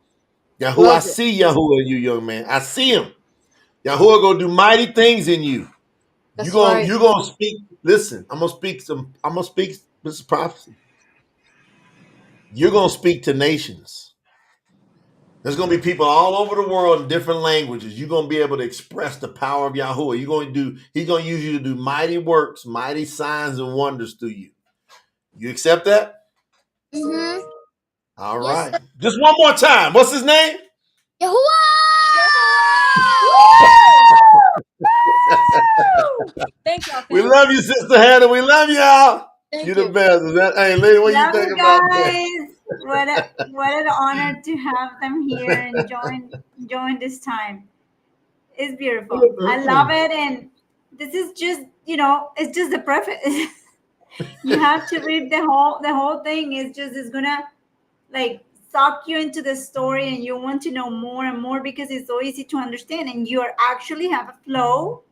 Yahuwah, I Love it. see Yahuwah in you, young man. I see him. Yahuwah gonna do mighty things in you. That's right. You're gonna speak. Listen, I'm gonna speak. This is prophecy. You're gonna speak to nations. There's gonna be people all over the world in different languages. You're gonna be able to express the power of Yahuwah. He's gonna use you to do mighty works, mighty signs and wonders through you. You accept that? Mm-hmm. All Yes, right. sir. Just one more time. What's his name? Thank y'all. We love you, Sister Hannah. We love y'all. Thank You you. the best. Hey, lady, what do you Love think you about that? guys. What an honor to have them here and join this time. It's beautiful. I love it, and this is just it's just the preface. You have to read the whole thing. It's gonna like suck you into the story, and you want to know more and more because it's so easy to understand, and you are actually have a flow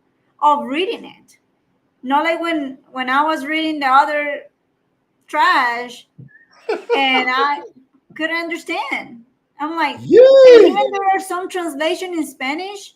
of reading it. Not like when I was reading the other trash and I couldn't understand. I'm like, and Yay! even there are some translation in Spanish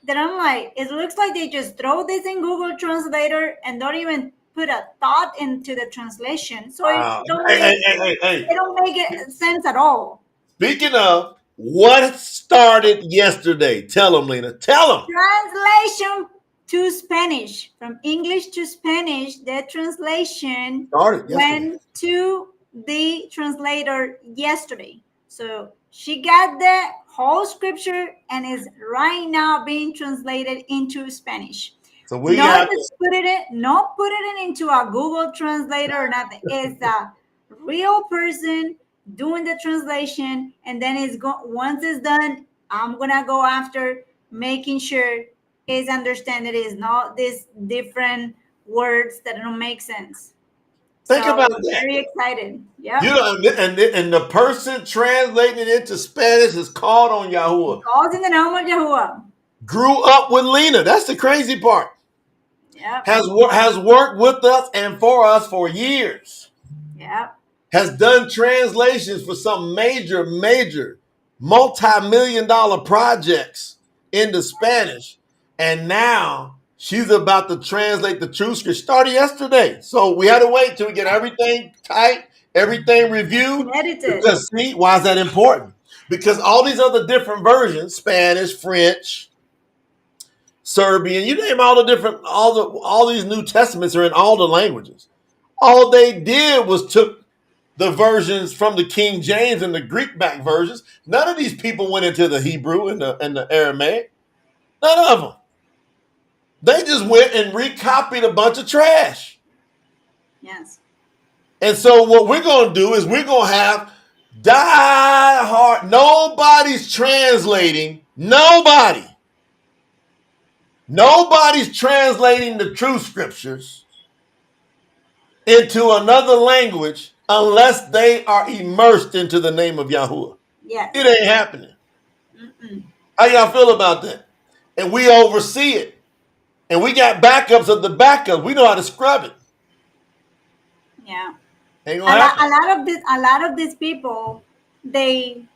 that I'm like, it looks like they just throw this in Google Translator and don't even put a thought into the translation. So Wow. it don't make it sense at all. Speaking of, what started yesterday? Tell them, Lena. Tell them. Translation to Spanish, from English to Spanish, the translation Started yesterday. went to the translator yesterday. So she got the whole scripture and is right now being translated into Spanish. So we Not got just put it into a Google translator or nothing. It's a real person doing the translation, and then once it's done, I'm gonna go after making sure is understand it is not these different words that don't make sense. think So about that. very excited. Yep. You know, and the person translating it into Spanish is called on Yahuwah. Calls in the name of Yahuwah. Grew up with Lena. That's the crazy part. Yep. Has worked with us and for us for years. Yep. Has done translations for some major multi-million-dollar projects into Spanish. And now she's about to translate the Truth Scripture. Started yesterday. So we had to wait till we get everything tight, everything reviewed. Edited. Because see, why is that important? Because all these other different versions, Spanish, French, Serbian, you name all these New Testaments are in all the languages. All they did was took the versions from the King James and the Greek back versions. None of these people went into the Hebrew and the Aramaic. None of them. They just went and recopied a bunch of trash. Yes. And so what we're going to do is we're going to have die hard. Nobody's translating. Nobody's translating the true scriptures into another language unless they are immersed into the name of Yahuwah. Yes. It ain't happening. Mm-mm. How y'all feel about that? And we oversee it. And we got backups of the backups. We know how to scrub it. Yeah. Ain't gonna happen. A lot of these people, they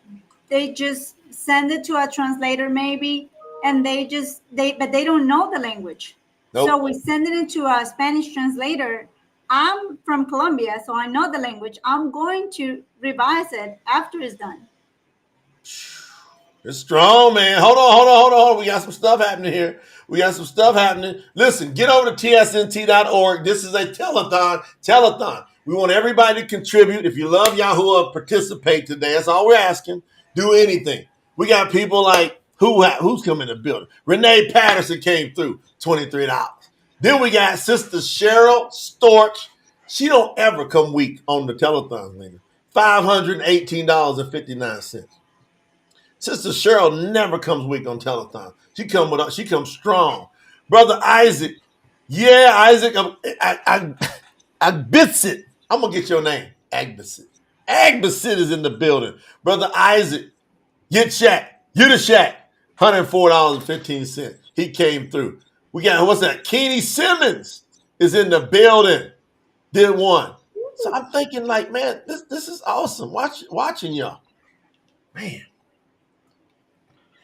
just send it to a translator maybe, and but they don't know the language. Nope. So we send it into a Spanish translator. I'm from Colombia, so I know the language. I'm going to revise it after it's done. It's strong, man. Hold on. We got some stuff happening here. Listen, get over to tsnt.org. This is a telethon. We want everybody to contribute. If you love Yahuwah, participate today. That's all we're asking. Do anything. We got people like, who's coming in the building? Renee Patterson came through, $23. Then we got Sister Cheryl Storch. She don't ever come weak on the telethon, Lena. $518.59. Sister Cheryl never comes weak on telethon. She comes strong. Brother Isaac, Isaac, Agbisit. I'm gonna get your name, Agbisit. Agbisit is in the building. Brother Isaac, Yudashak, $104.15. He came through. We got, what's that? Keeney Simmons is in the building. Did one. So I'm thinking, like, man, this is awesome. Watching y'all. Man.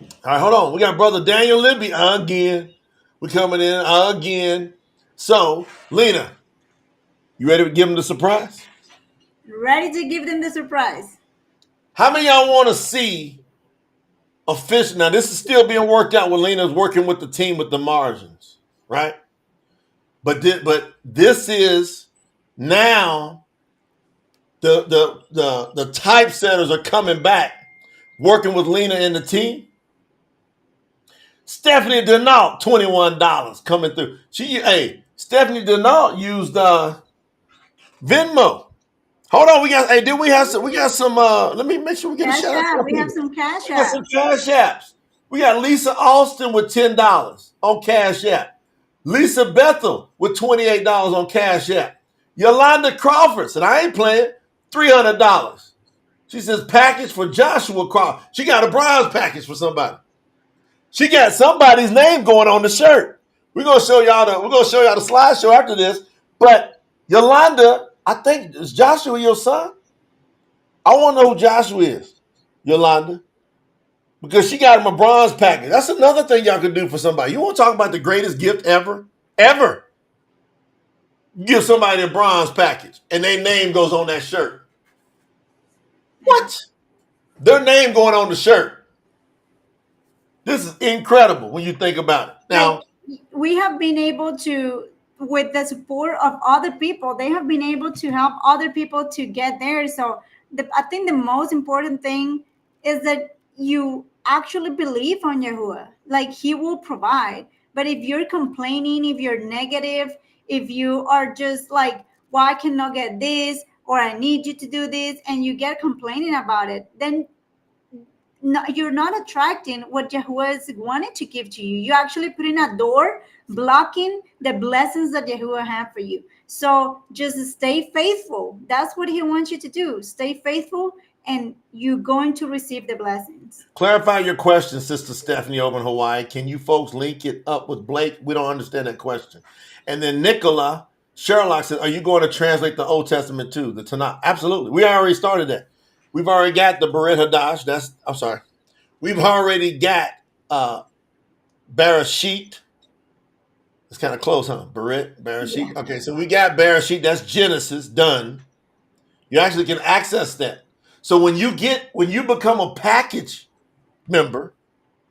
All right, hold on. We got Brother Daniel Libby again. We're coming in again. So, Lena, you ready to give them the surprise? Ready to give them the surprise. How many of y'all want to see official? Now, this is still being worked out when Lena's working with the team with the margins, right? But this is now the typesetters are coming back, working with Lena and the team. Stephanie Denault, $21 coming through. Stephanie Denault used Venmo. Hold on, we got some let me make sure we get a shout out. We have some cash apps. We got some cash apps. We got Lisa Austin with $10 on Cash App. Lisa Bethel with $28 on Cash App. Yolanda Crawford said, I ain't playing, $300. She says package for Joshua Crawford. She got a bronze package for somebody. She got somebody's name going on the shirt. We're gonna show y'all the slideshow after this. But Yolanda, I think, is Joshua your son? I want to know who Joshua is, Yolanda, because she got him a bronze package. That's another thing y'all can do for somebody. You want to talk about the greatest gift ever? Give somebody a bronze package, and their name goes on that shirt. What? Their name going on the shirt. This is incredible when you think about it. Now, we have been able to, with the support of other people, they have been able to help other people to get there. So I think the most important thing is that you actually believe on Yahuwah. Like, he will provide. But if you're complaining, if you're negative, if you are just like, why cannot get this, or I need you to do this, and you get complaining about it, then you're not attracting what Yahuwah is wanting to give to you. You're actually putting a door blocking the blessings that Yahuwah have for you. So just stay faithful. That's what he wants you to do. Stay faithful, and you're going to receive the blessings. Clarify your question, Sister Stephanie over in Hawaii. Can you folks link it up with Blake? We don't understand that question. And then Nicola Sherlock said, are you going to translate the Old Testament too, the Tanakh? Absolutely. We already started that. We've already got the BARIYT HADASH. We've already got Bereshit. It's kind of close, huh? Bereshit. Yeah. Okay, so we got Bereshit. That's Genesis done. You actually can access that. So when you become a package member,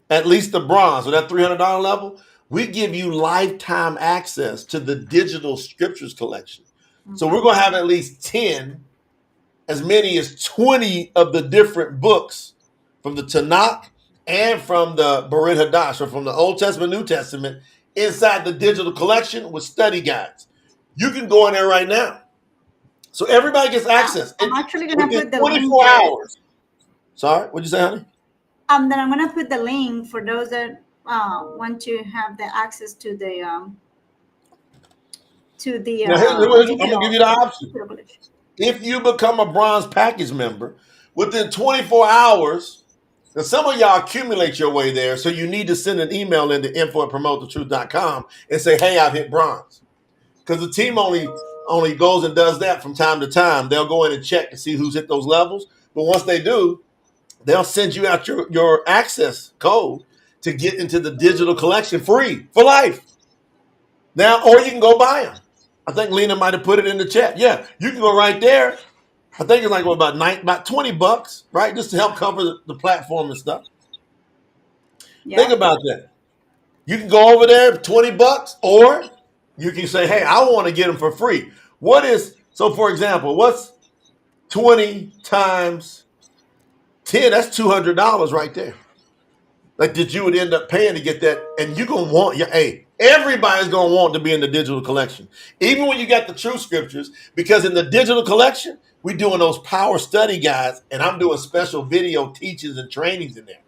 at least the bronze, or that $300 level, we give you lifetime access to the digital scriptures collection. Okay. So we're going to have at least 10 as many as 20 of the different books from the Tanakh and from the BARIYT HADASH, or from the Old Testament, New Testament, inside the digital collection with study guides. You can go in there right now. So everybody gets access. I'm actually going to within put the 24 link there. hours. Sorry, what'd you say, honey? Then I'm going to put the link for those that want to have the access to the Now, I'm going to give you the option. If you become a bronze package member, within 24 hours, now some of y'all accumulate your way there, so you need to send an email into info@promotethetruth.com and say, hey, I've hit bronze. Because the team only goes and does that from time to time. They'll go in and check to see who's hit those levels. But once they do, they'll send you out your access code to get into the digital collection free for life. Now, or you can go buy them. I think Lena might have put it in the chat. Yeah, you can go right there. I think it's like about $20, right? Just to help cover the platform and stuff. Yeah. Think about that. You can go over there, $20, or you can say, hey, I want to get them for free. So for example, what's 20 times 10? That's $200 right there. Like that you would end up paying to get that. And you're going to want, everybody's going to want to be in the digital collection. Even when you got the true scriptures, because in the digital collection, we're doing those power study guides, and I'm doing special video teachings and trainings in there.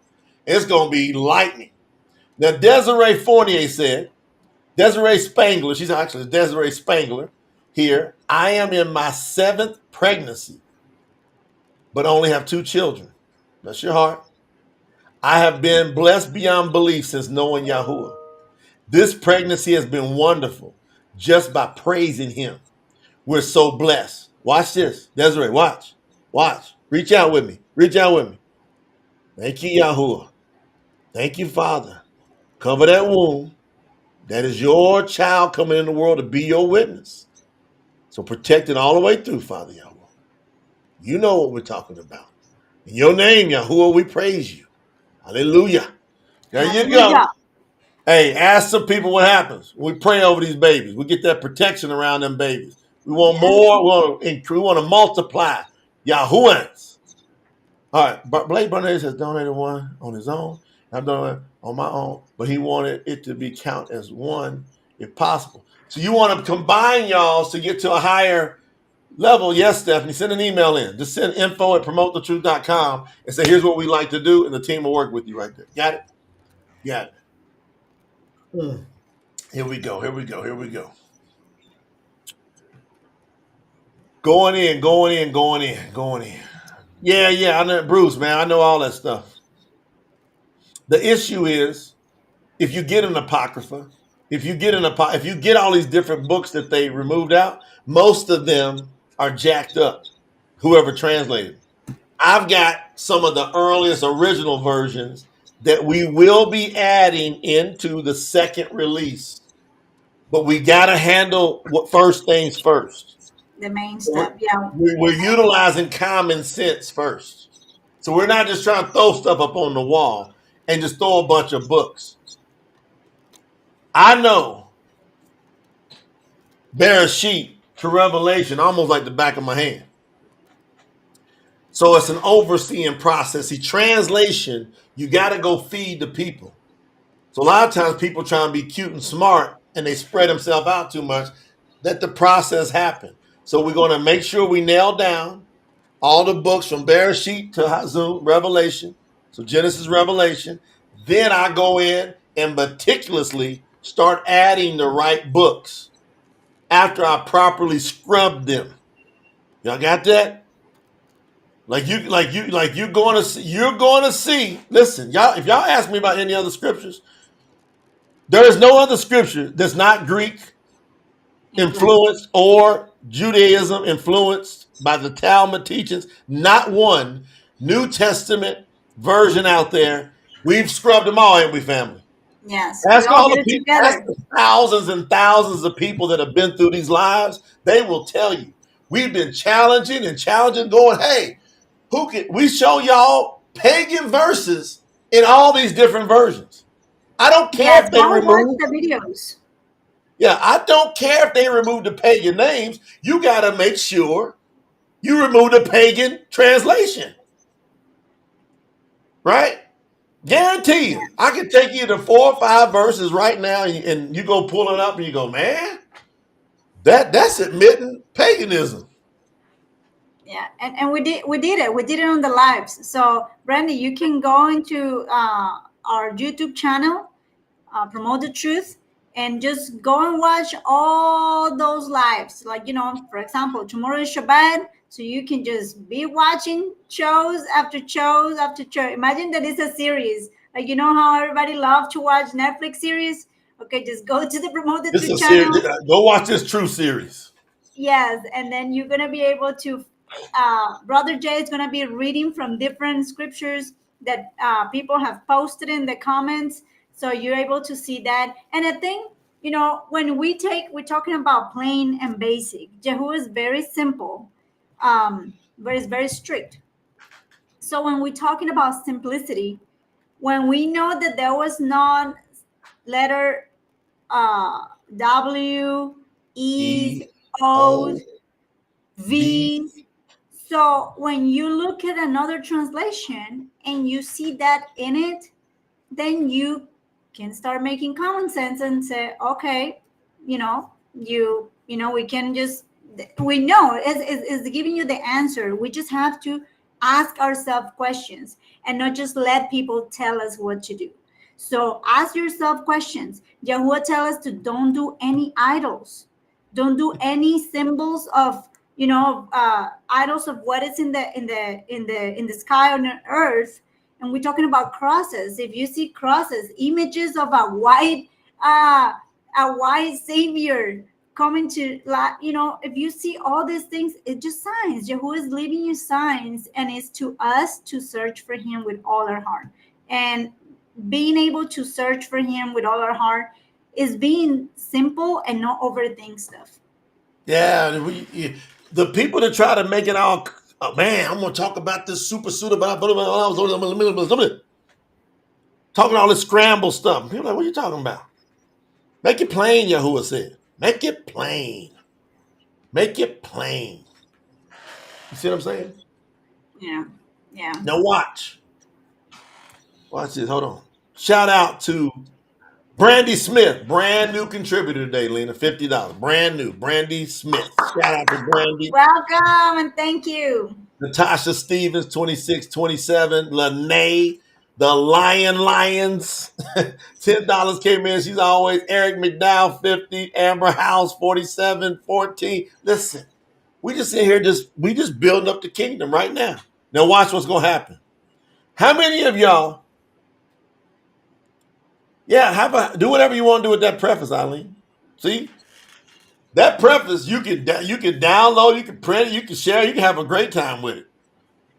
It's going to be lightning. Now, Desiree Fournier said, Desiree Spangler, she's actually Desiree Spangler here. I am in my 7th pregnancy, but only have 2 children. Bless your heart. I have been blessed beyond belief since knowing Yahuwah. This pregnancy has been wonderful just by praising him. We're so blessed. Watch this. Desiree, watch. Watch. Reach out with me. Reach out with me. Thank you, Yahuwah. Thank you, Father. Cover that womb. That is your child coming in the world to be your witness. So protect it all the way through, Father Yahuwah. You know what we're talking about. In your name, Yahuwah, we praise you. Hallelujah. There you go. Hey, ask some people what happens when we pray over these babies. We get that protection around them babies. We want more. We want to multiply Yahuwahs. All right. Blake Bernays has donated one on his own. I've done it on my own, but he wanted it to be count as one if possible. So you want to combine y'all to get to a higher level. Yes, Stephanie, send an email in. Just send info@promotethetruth.com and say, here's what we like to do, and the team will work with you right there. Got it? Got it. Here we go. Going in. Yeah, I know, Bruce, man. I know all that stuff. The issue is, if you get an Apocrypha, if you get all these different books that they removed out, most of them are jacked up, whoever translated. I've got some of the earliest original versions that we will be adding into the second release. But we got to handle what first things first. The main stuff, yeah. We're utilizing common sense first. So we're not just trying to throw stuff up on the wall and just throw a bunch of books. I know BARIYT to Revelation almost like the back of my hand. So it's an overseeing process. See, translation, you got to go feed the people. So a lot of times people try and be cute and smart and they spread themselves out too much. Let the process happen. So we're going to make sure we nail down all the books from BARIYT to Hazum, Revelation. So Genesis, Revelation. Then I go in and meticulously start adding the right books after I properly scrubbed them. Y'all got that? You're going to see. Listen, y'all. If y'all ask me about any other scriptures, there is no other scripture that's not Greek influenced or Judaism influenced by the Talmud teachings. Not one New Testament version out there. We've scrubbed them all, ain't we, family? Yes. Ask all the people. Ask the thousands and thousands of people that have been through these lives. They will tell you. We've been challenging, going, hey, we show y'all pagan verses in all these different versions. I don't care if they remove the videos. Yeah, I don't care if they remove the pagan names. You got to make sure You remove the pagan translation. Right? Guarantee you. I can take you to 4 or 5 verses right now and you go pull it up and you go, man, that's admitting paganism. Yeah, and we did it on the lives. So Brandy, you can go into our YouTube channel, Promote the Truth, and just go and watch all those lives. Like, for example, tomorrow is Shabbat, so you can just be watching shows after shows after show. Imagine that it's a series. Like, how everybody loves to watch Netflix series. Okay, just go to the Promote the This is Truth a series. channel. Go watch this True series. Yes, and then you're gonna be able to. Brother Jay is gonna be reading from different scriptures that people have posted in the comments, so you're able to see that. And I think when we're talking about plain and basic. Yahuwah is very simple, but it's very strict. So when we're talking about simplicity, when we know that there was not letter W, E's, E O O's, V. V's. So when you look at another translation and you see that in it, then you can start making common sense and say, okay, we can just, we know it's giving you the answer. We just have to ask ourselves questions and not just let people tell us what to do. So ask yourself questions. Yahuwah tell us to don't do any idols. Don't do any symbols of idols of what is in the sky on the earth. And we're talking about crosses. If you see crosses, images of uh a white savior coming to, if you see all these things, it's just signs. Yahuwah is leaving you signs, and it's to us to search for him with all our heart. And being able to search for him with all our heart is being simple and not overthink stuff. Yeah, the people that try to make it all, oh, man, I'm going to talk about this super suit about talking all this scramble stuff. People are like, what are you talking about? Make it plain, Yahuwah said. Make it plain. Make it plain. You see what I'm saying? Yeah. Now watch. Watch this. Hold on. Shout out to Brandy Smith, brand new contributor today, Lena. $50. Brand new. Brandy Smith. Shout out to Brandy. Welcome and thank you. Natasha Stevens, 2627. Lene, the Lions. $10 came in. She's always Eric McDowell, 50. Amber House, 4714. Listen, we just in here we just building up the kingdom right now. Now watch what's gonna happen. How many of y'all? Yeah, do whatever you want to do with that preface, Eileen. See? That preface, you can download, you can print it, you can share, you can have a great time with it.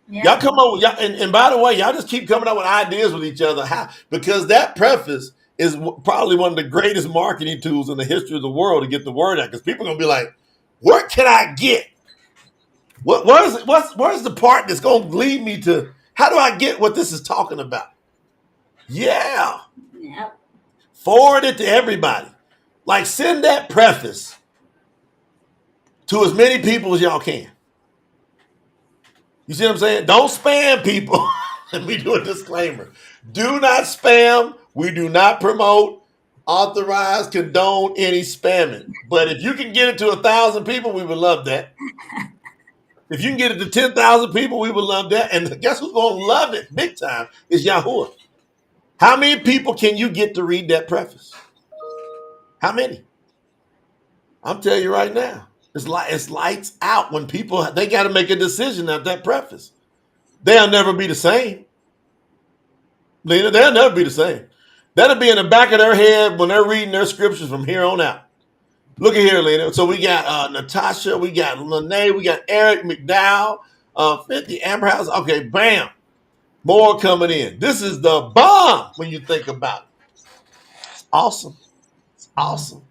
Yeah. Y'all come up with y'all, and by the way, y'all just keep coming up with ideas with each other. How? Because that preface is probably one of the greatest marketing tools in the history of the world to get the word out. Because people are gonna be like, "Where can I get? Where's the part that's gonna lead me to? How do I get what this is talking about?" Yeah, Yep. forward it to everybody. Like send that preface to as many people as y'all can. You see what I'm saying? Don't spam people. Let me do a disclaimer. Do not spam. We do not promote, authorize, condone any spamming. But if you can get it to 1,000 people, we would love that. If you can get it to 10,000 people, we would love that. And guess who's going to love it big time is Yahuwah. How many people can you get to read that preface? How many? I'm telling you right now. It's lights out when people, they got to make a decision at that preface. They'll never be the same. Lena, they'll never be the same. That'll be in the back of their head when they're reading their scriptures from here on out. Look at here, Lena. So we got Natasha, we got Lene, we got Eric McDowell, 50 Amber House. Okay, bam. More coming in. This is the bomb when you think about it. It's awesome. It's awesome.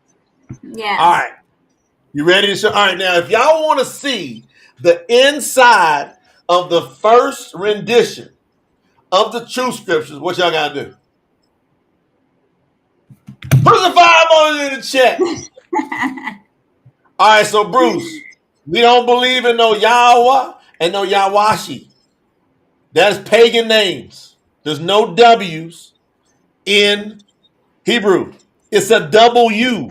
Yeah. All right. You ready to show? All right, now, if y'all want to see the inside of the first rendition of the true scriptures, what y'all got to do? Put the 5 on it in the chat. All right, so Bruce, We don't believe in no Yahweh and no Yawashi. That's pagan names. There's no W's in Hebrew. It's a W.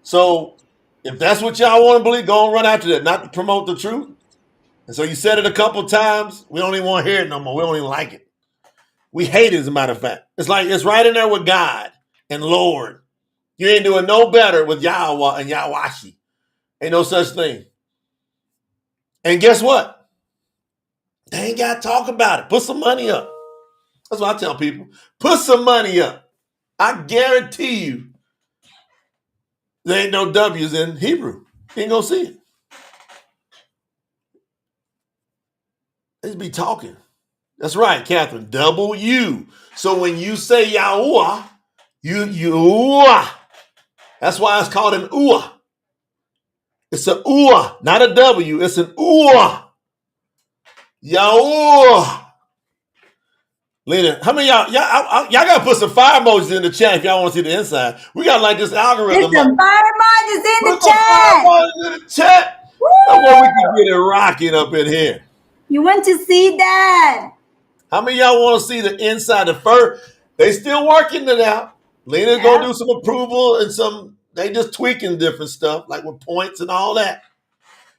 So if that's what y'all want to believe, go and run after that, not to promote the truth. And so you said it a couple times. We don't even want to hear it no more. We don't even like it. We hate it, as a matter of fact. It's like it's right in there with God and Lord. You ain't doing no better with Yahweh and Yawashi. Ain't no such thing. And guess what? They ain't got to talk about it. Put some money up. That's what I tell people. Put some money up. I guarantee you there ain't no W's in Hebrew. You ain't going to see it. They just be talking. That's right, Catherine. W. So when you say Yahuwah, you that's why it's called an uah. It's an uah, not a W. It's an uah. Yahuwah. Lena, how many y'all gotta put some fire emojis in the chat if y'all want to see the inside. We got like this algorithm. There's some fire emojis in Put the some fire chat. emojis in the chat. That way we can get it rocking up in here. You want to see that? How many y'all want to see the inside? The fur? They still working it out. Lena's gonna do some approval and they just tweaking different stuff, like with points and all that.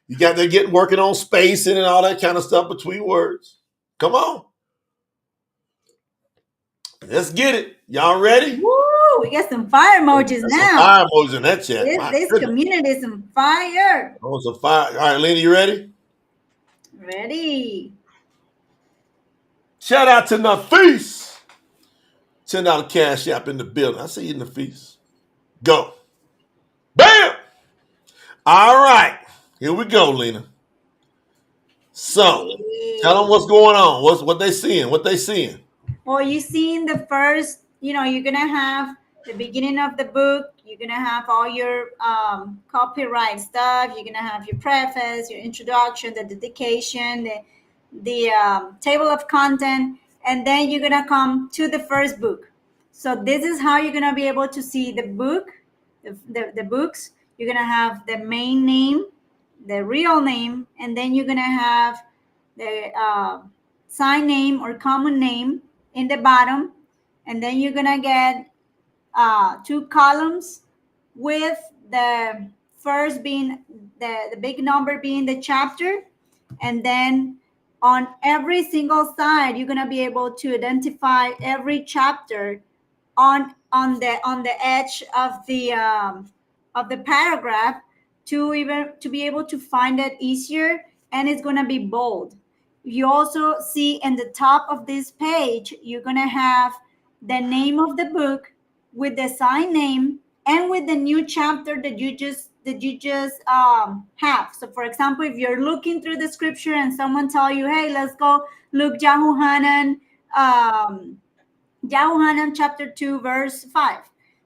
They're working on spacing and all that kind of stuff between words. Come on. Let's get it. Y'all ready? Woo! We got some fire emojis now. Some fire emojis in that chat. This community is some fire. Oh, some fire. All right, Lena, you ready? Ready. Shout out to Nafis. $10 cash app in the building. I see you, Nafis. Go. Bam! All right. Here we go, Lena. So, tell them what's going on. What they seeing? What they seeing? Well, you seen the first, you're going to have the beginning of the book. You're going to have all your copyright stuff. You're going to have your preface, your introduction, the dedication, the table of content, and then you're going to come to the first book. So this is how you're going to be able to see the book, the books. You're going to have the main name, the real name, and then you're going to have the sign name or common name in the bottom, and then you're gonna get 2 columns with the first being the big number being the chapter, and then on every single side you're gonna be able to identify every chapter on the edge of the paragraph to be able to find it easier, and it's gonna be bold. You also see in the top of this page, you're going to have the name of the book with the sign name and with the new chapter that you just have. So for example, if you're looking through the scripture and someone tell you, hey, let's go look Yahuhanan chapter 2 verse 5.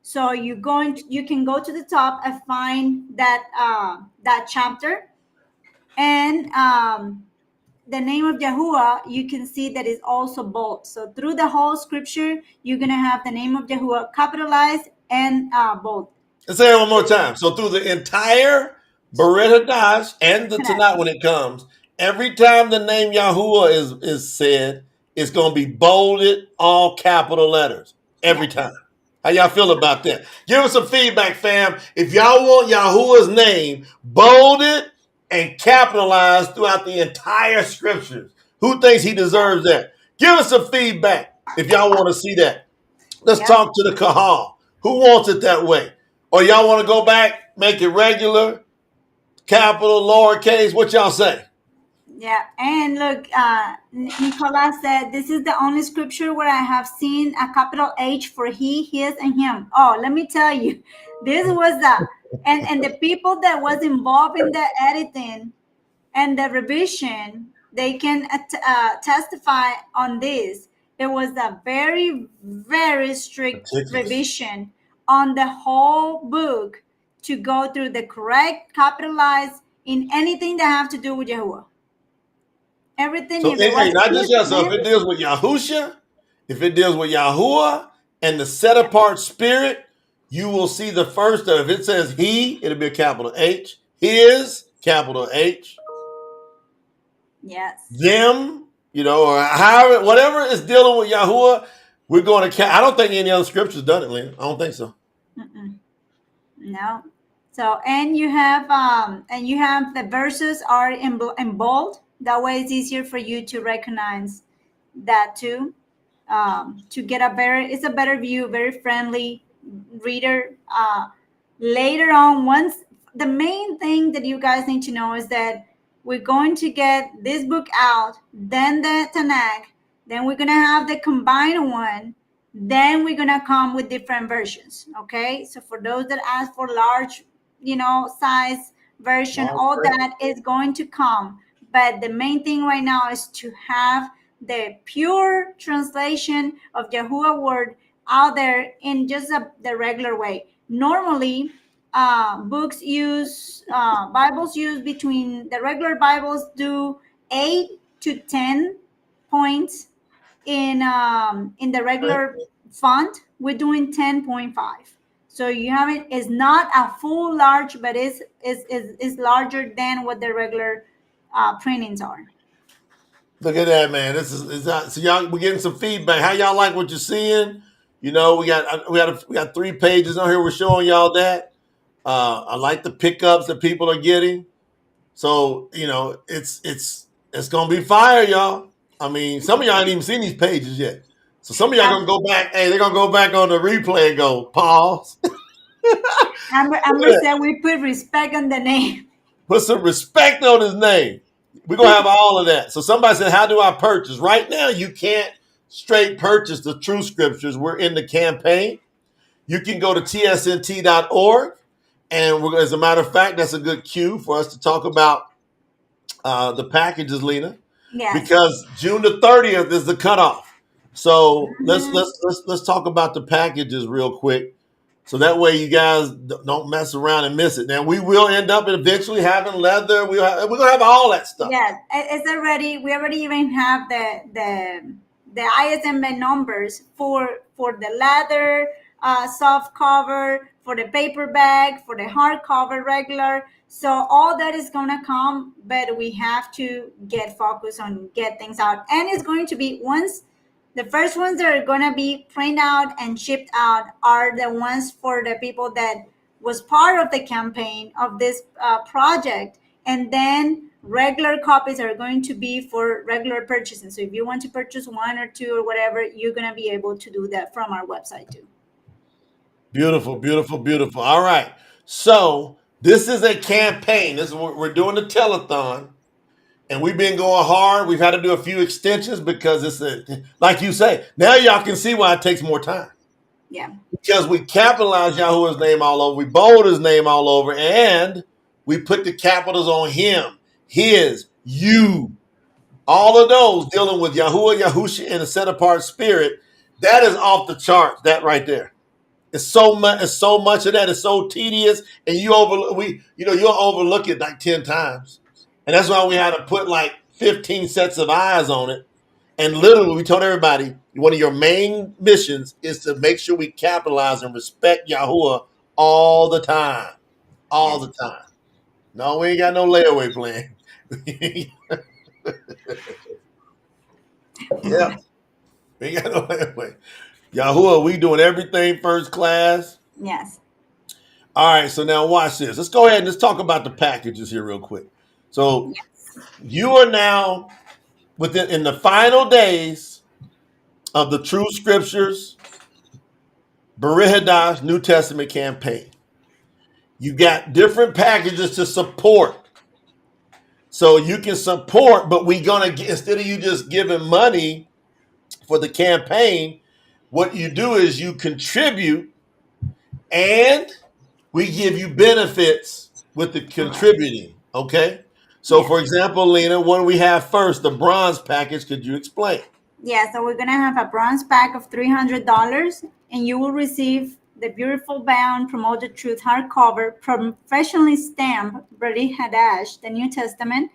So you can go to the top and find that chapter, and the name of Yahuwah, you can see that is also bold. So through the whole scripture, you're going to have the name of Yahuwah capitalized and bold. Let's say it one more time. So through the entire BARIYT HADASH and the Tanakh when it comes, every time the name Yahuwah is said, it's going to be bolded, all capital letters, every time. How y'all feel about that? Give us some feedback, fam. If y'all want Yahuwah's name bolded and capitalized throughout the entire scriptures, who thinks he deserves that? Give us some feedback if y'all want to see that. Let's talk to the Kahal. Who wants it that way? Or y'all want to go back, make it regular, capital, lowercase? What y'all say? Yeah, and look, Nicolas said, this is the only scripture where I have seen a capital H for he, his, and him. Oh, let me tell you, this was and the people that was involved in the editing and the revision, they can testify on this. It was a very, very strict revision on the whole book to go through the correct capitalized in anything that have to do with Yahuwah. Everything. So not just yourself. If it deals with Yahusha, if it deals with Yahuwah and the set apart spirit, you will see the first of it. If it says he, it'll be a capital H. His, capital H. Yes. Them, or however, whatever is dealing with Yahuwah, we're going to. I don't think any other scripture's done it, Lynn. I don't think so. No. So and you have the verses are in bold. That way, it's easier for you to recognize that too. To get it's a better view, very friendly reader. Later on, once the main thing that you guys need to know is that we're going to get this book out, then the Tanakh, then we're gonna have the combined one, then we're gonna come with different versions. Okay, so for those that ask for large, size version, all that is going to come. But the main thing right now is to have the pure translation of Yahuwah word out there in just the regular way. Normally, Bibles use between the regular Bibles do 8 to 10 points in the regular font. We're doing 10.5. So you have it's not a full large, but is larger than what the regular printings are. Look at that, man. This is not, so y'all. We're getting some feedback. How y'all like what you're seeing? We got 3 pages on here. We're showing y'all that. I like the pickups that people are getting. So it's gonna be fire, y'all. I mean, some of y'all ain't even seen these pages yet. So some of y'all gonna go back. Hey, they're gonna go back on the replay and go pause. Amber said we put respect on the name. Put some respect on his name. We're going to have all of that. So somebody said, how do I purchase? Right now, you can't straight purchase the True Scriptures. We're in the campaign. You can go to tsnt.org. And as a matter of fact, that's a good cue for us to talk about the packages, Lena. Yes. Because June the 30th is the cutoff. So let's talk about the packages real quick. So that way you guys don't mess around and miss it. Now we will end up eventually having leather. We're gonna have all that stuff. Yes, it's already. We already even have the ISBN numbers for the leather soft cover, for the paperback, for the hardcover regular. So all that is gonna come, but we have to get focused on get things out, and it's going to be once. The first ones that are going to be printed out and shipped out are the ones for the people that was part of the campaign of this project. And then regular copies are going to be for regular purchasing. So if you want to purchase 1 or 2 or whatever, you're going to be able to do that from our website too. Beautiful, beautiful, beautiful. All right. So this is a campaign. This is what we're doing, the telethon. And we've been going hard. We've had to do a few extensions because like you say, now y'all can see why it takes more time. Yeah. Because we capitalize Yahuwah's name all over, we bold his name all over, and we put the capitals on him, his, you. All of those dealing with Yahuwah, Yahusha, and a set apart spirit. That is off the charts, that right there. It's so much of that. It's so tedious, and you'll overlook it like 10 times. And that's why we had to put like 15 sets of eyes on it. And literally, we told everybody, one of your main missions is to make sure we capitalize and respect Yahuwah all the time. All the time. No, we ain't got no layaway plan. Yeah. We ain't got no layaway. Yahuwah, we doing everything first class. Yes. All right, so now watch this. Let's go ahead and let's talk about the packages here real quick. So you are now in the final days of the True Scriptures BARIYT HADASH New Testament campaign. You got different packages to support. So you can support, but we're going to, instead of you just giving money for the campaign, what you do is you contribute and we give you benefits with the contributing. Okay. So for example, Lena, what do we have first? The bronze package. Could you explain? Yeah, so we're going to have a bronze pack of $300, and you will receive the beautiful bound Promoted Truth hardcover, professionally stamped BARIYT HADASH, the New Testament,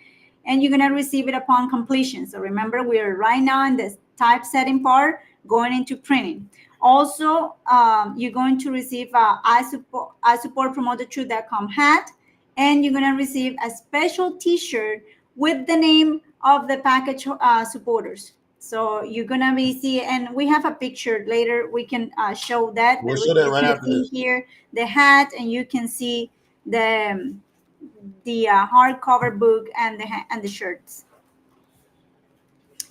and you're going to receive it upon completion. So remember, we are right now in the typesetting part, going into printing. Also, you're going to receive a I support Promoted Truth.com hat And you're going to receive a special t-shirt with the name of the package supporters. So you're going to be see, and we have a picture later. We can show that, We'll but show that you right can after see this. here the hat, and you can see the hardcover book and the shirts.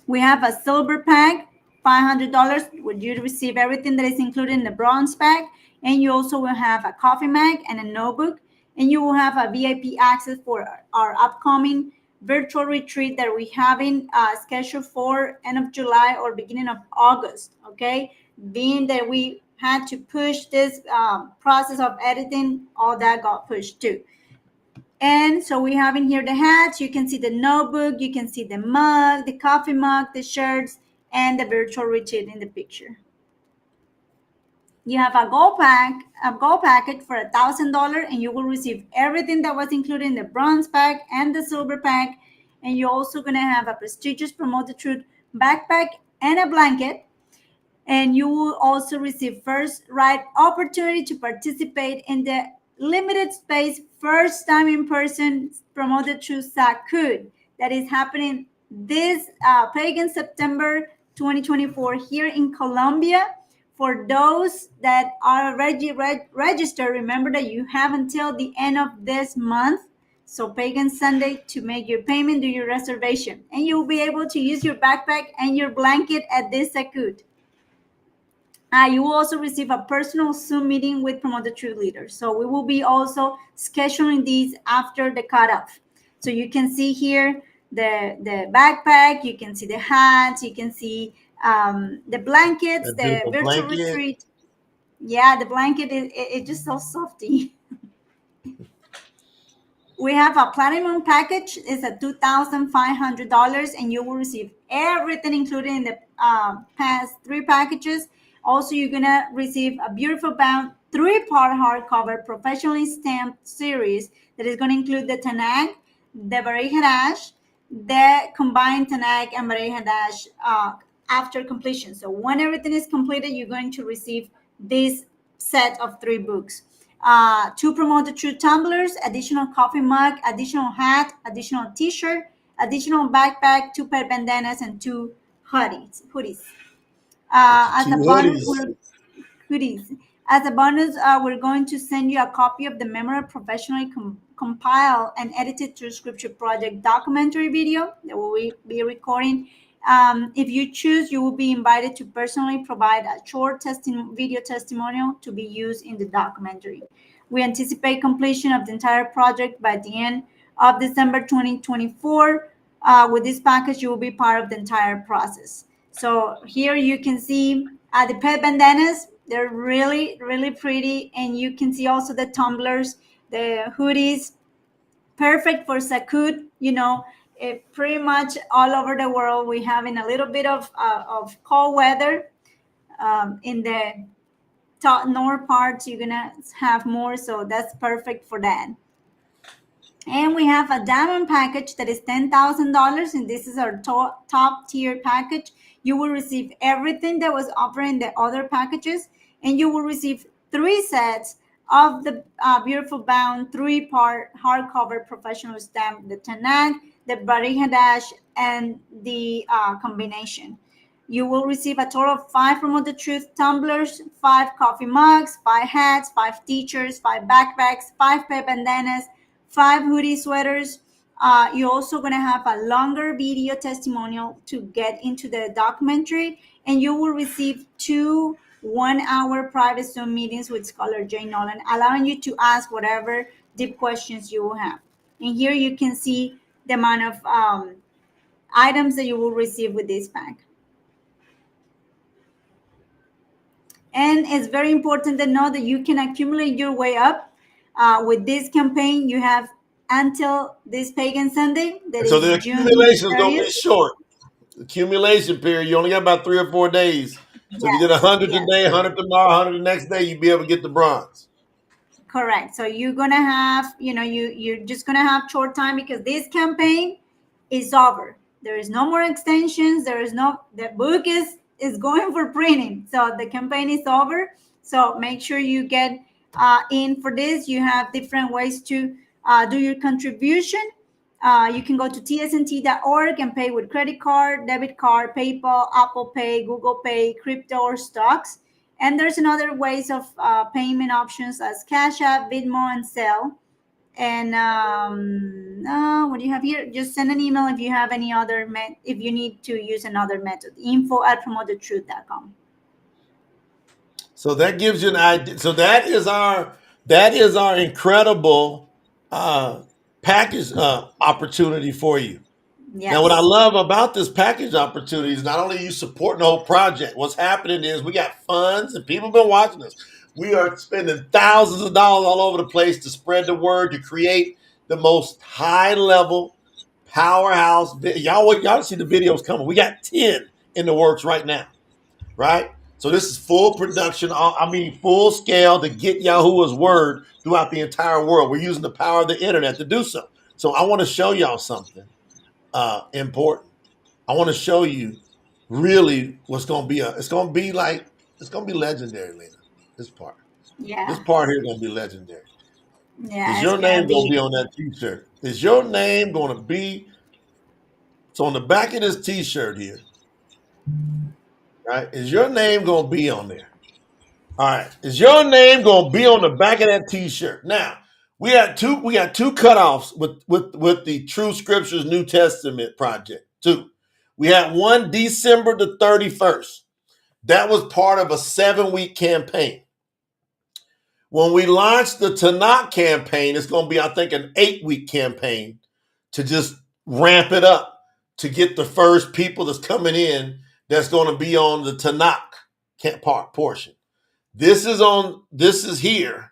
We have a silver pack, $500, where you receive everything that is included in the bronze pack, and you also will have a coffee mug and a notebook, and you will have a VIP access for our upcoming virtual retreat that we having scheduled for end of July or beginning of August. Okay, being that we had to push this process of editing, all that got pushed too. And so we have in here the hats. You can see the notebook. You can see the mug, the coffee mug, the shirts, and the virtual retreat in the picture. You have a gold packet for $1,000, and you will receive everything that was included in the bronze pack and the silver pack. And you're also going to have a prestigious Promote the Truth backpack and a blanket. And you will also receive first right opportunity to participate in the limited space first time in person Promoted to Sakud that is happening this pagan September 2024 here in Colombia. For those that are registered, remember that you have until the end of this month, so Pagan Sunday, to make your payment, do your reservation, and you'll be able to use your backpack and your blanket at this Sakud. You will also receive a personal Zoom meeting with Promoted Truth leaders. So we will be also scheduling these after the cutoff. So you can see here the backpack, you can see the hats, you can see the blankets, the virtual retreat. Yeah, the blanket is just so softy. We have a platinum package. It's a $2,500, and you will receive everything included in the past 3 packages. Also, you're gonna receive a beautiful bound 3-part hardcover professionally stamped series that is gonna include the Tanakh, the BARIYT HADASH, the combined Tanakh and BARIYT HADASH after completion. So when everything is completed, you're going to receive this set of 3 books. 2 Promote the Truth tumblers, additional coffee mug, additional hat, additional t-shirt, additional backpack, 2 pair bandanas, and 2 hoodies. As a bonus, we're going to send you a copy of the memorable professionally compiled and edited through Scripture Project documentary video that we'll be recording. If you choose, you will be invited to personally provide a short video testimonial to be used in the documentary. We anticipate completion of the entire project by the end of December 2024. With this package, you will be part of the entire process. So here you can see the pet bandanas. They're really, really pretty. And you can see also the tumblers, the hoodies, perfect for Sakud. Pretty much all over the world, we have in a little bit of cold weather. In the top north parts, you're gonna have more, so that's perfect for that. And we have a diamond package that is $10,000, and this is our top tier package. You will receive everything that was offered in the other packages, and you will receive 3 sets of the beautiful bound 3-part hardcover professional stamp, the Tanakh, the BARIYT HADASH, and the combination. You will receive a total of 5 Promote the Truth tumblers, 5 coffee mugs, 5 hats, 5 t-shirts, 5 backpacks, 5 pair bandanas, 5 hoodie sweaters. You're also going to have a longer video testimonial to get into the documentary, and you will receive 2 1-hour private Zoom meetings with Scholar Jay Nolan, allowing you to ask whatever deep questions you will have. And here you can see the amount of items that you will receive with this pack. And it's very important to know that you can accumulate your way up. With this campaign, you have until this Pagan Sunday. So the accumulation is going to be short. Accumulation period. You only got about 3 or 4 days. So if you get 100 today, 100 tomorrow, 100 the next day, you'll be able to get the bronze. Correct. So you're going to have, you're just going to have short time because this campaign is over. There is no more extensions. The book is going for printing. So the campaign is over. So make sure you get in for this. You have different ways to do your contribution. You can go to tsnt.org and pay with credit card, debit card, PayPal, Apple Pay, Google Pay, crypto, or stocks. And there's another ways of payment options as Cash App, Venmo, and Zelle. And what do you have here? Just send an email if you have any other if you need to use another method. info@promotetruth.com. So that gives you an idea. So that is our incredible package opportunity for you. Yes. Now, what I love about this package opportunity is not only you supporting the whole project. What's happening is we got funds and people have been watching us. We are spending thousands of dollars all over the place to spread the word, to create the most high level powerhouse. Y'all see the videos coming. We got 10 in the works right now, right? So this is full production. I mean, full scale to get Yahuwah's word throughout the entire world. We're using the power of the internet to do so. So I want to show y'all something important. I want to show you really what's going to be. It's going to be legendary, Lena. This part. Yeah. This part here is going to be legendary. Yeah. Is your name going to be on that T-shirt? Is your name going to be? So on the back of this T-shirt here, right? Is your name going to be on there? All right. Is your name going to be on the back of that T-shirt? Now we got two cutoffs with the True Scriptures New Testament project. Two. We had one December the 31st. That was part of a 7-week campaign. When we launched the Tanakh campaign, it's going to be, I think, an 8-week campaign to just ramp it up to get the first people that's coming in that's going to be on the Tanakh portion. This is here.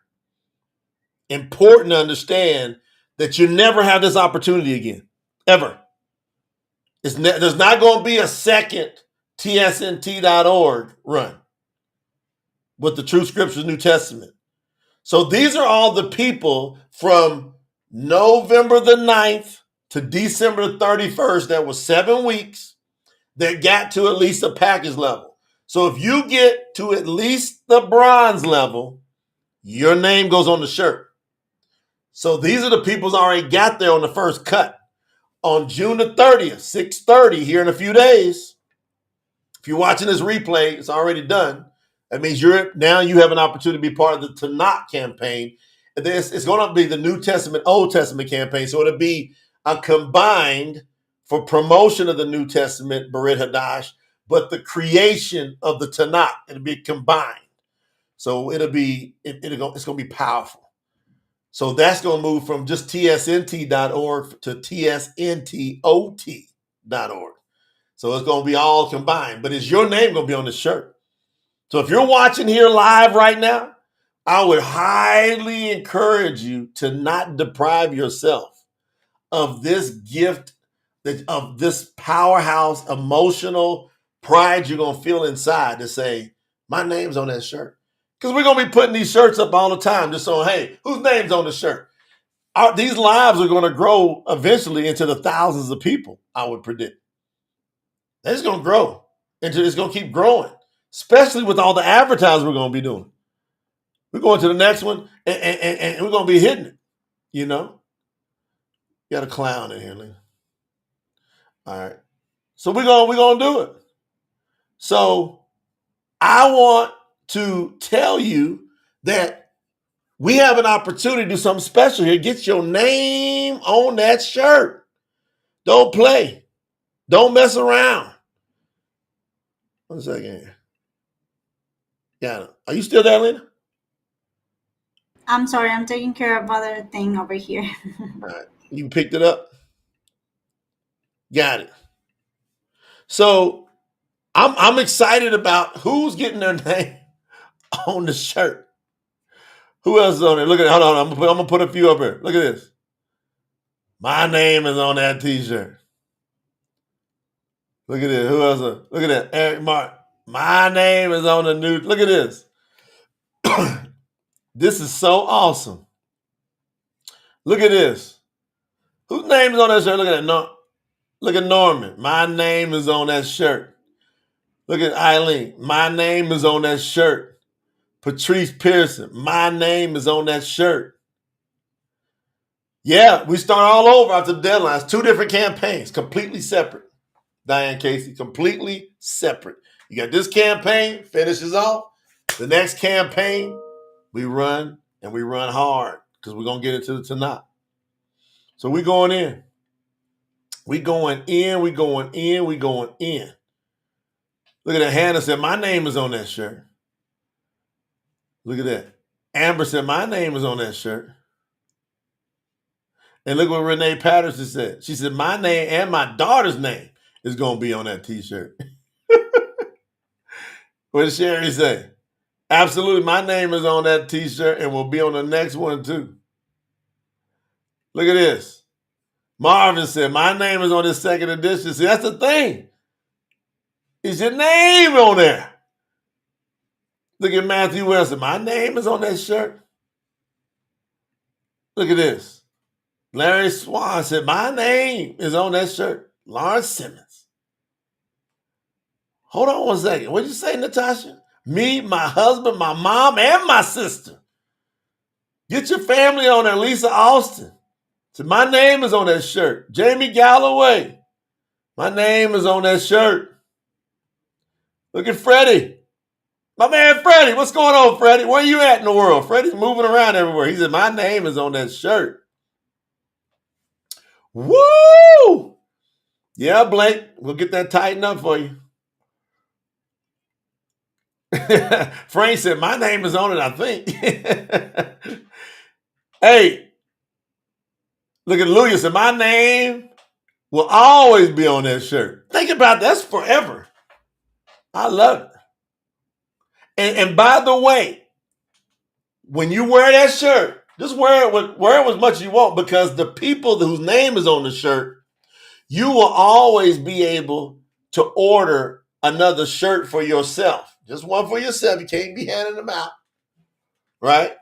Important to understand that you never have this opportunity again, ever. There's not going to be a second tsnt.org run with the True Scriptures New Testament. So these are all the people from November the 9th to December the 31st. That was 7 weeks that got to at least a package level. So if you get to at least the bronze level, your name goes on the shirt. So these are the people who's already got there on the first cut. On June the 30th, 6:30, here in a few days, if you're watching this replay, it's already done. That means you have an opportunity to be part of the Tanakh campaign. And it's going to be the New Testament, Old Testament campaign. So it'll be a combined for promotion of the New Testament, BARIYT HADASH, but the creation of the Tanakh, it'll be combined. So it's going to be powerful. So that's going to move from just tsnt.org to tsntot.org. So it's going to be all combined. But is your name going to be on the shirt? So if you're watching here live right now, I would highly encourage you to not deprive yourself of this gift, of this powerhouse emotional pride you're going to feel inside to say, my name's on that shirt. Because we're going to be putting these shirts up all the time just so, hey, whose name's on the shirt? These lives are going to grow eventually into the thousands of people, I would predict. It's going to grow. It's going to keep growing, especially with all the advertising we're going to be doing. We're going to the next one, and we're going to be hitting it, you know? You got a clown in here, Lena. All right. So we're going to do it. So I want to tell you that we have an opportunity to do something special here. Get your name on that shirt. Don't play. Don't mess around. 1 second here. Yeah. Are you still there, Lena? I'm sorry, I'm taking care of other thing over here. All right. You picked it up? Got it. So I'm excited about who's getting their name on the shirt. Who else is on there? Look at it. Hold on. I'm gonna put a few up here. Look at this. My name is on that T-shirt. Look at this. Who else? Look at that. Eric Martin. My name is on the new. Look at this. This is so awesome. Look at this. Whose name is on that shirt? Look at that. Look at Norman. My name is on that shirt. Look at Eileen. My name is on that shirt. Patrice Pearson. My name is on that shirt. Yeah, we start all over after the deadlines. 2 different campaigns, completely separate. Diane Casey, completely separate. You got this campaign, finishes off. The next campaign, we run and we run hard because we're going to get into the Tanakh. So we going in. We going in, we going in, we going in. Look at that. Hannah said, my name is on that shirt. Look at that. Amber said, my name is on that shirt. And look what Renee Patterson said. She said, my name and my daughter's name is going to be on that t-shirt. What did Sherry say? Absolutely, my name is on that t-shirt and will be on the next one too. Look at this. Marvin said, my name is on this second edition. See, that's the thing. Is your name on there? Look at Matthew Wilson. My name is on that shirt. Look at this. Larry Swan said, my name is on that shirt. Lawrence Simmons. Hold on one second. What did you say, Natasha? Me, my husband, my mom, and my sister. Get your family on there. Lisa Austin. So my name is on that shirt. Jamie Galloway. My name is on that shirt. Look at Freddie. My man Freddie. What's going on, Freddie? Where you at in the world? Freddie's moving around everywhere. He said, my name is on that shirt. Woo! Yeah, Blake. We'll get that tightened up for you. Frank said, my name is on it, I think. Hey, look at Louis said, my name will always be on that shirt. Think about that. That's forever. I love it. And by the way, when you wear that shirt, just wear it as much as you want, because the people whose name is on the shirt, you will always be able to order another shirt for yourself. Just one for yourself. You can't be handing them out, right?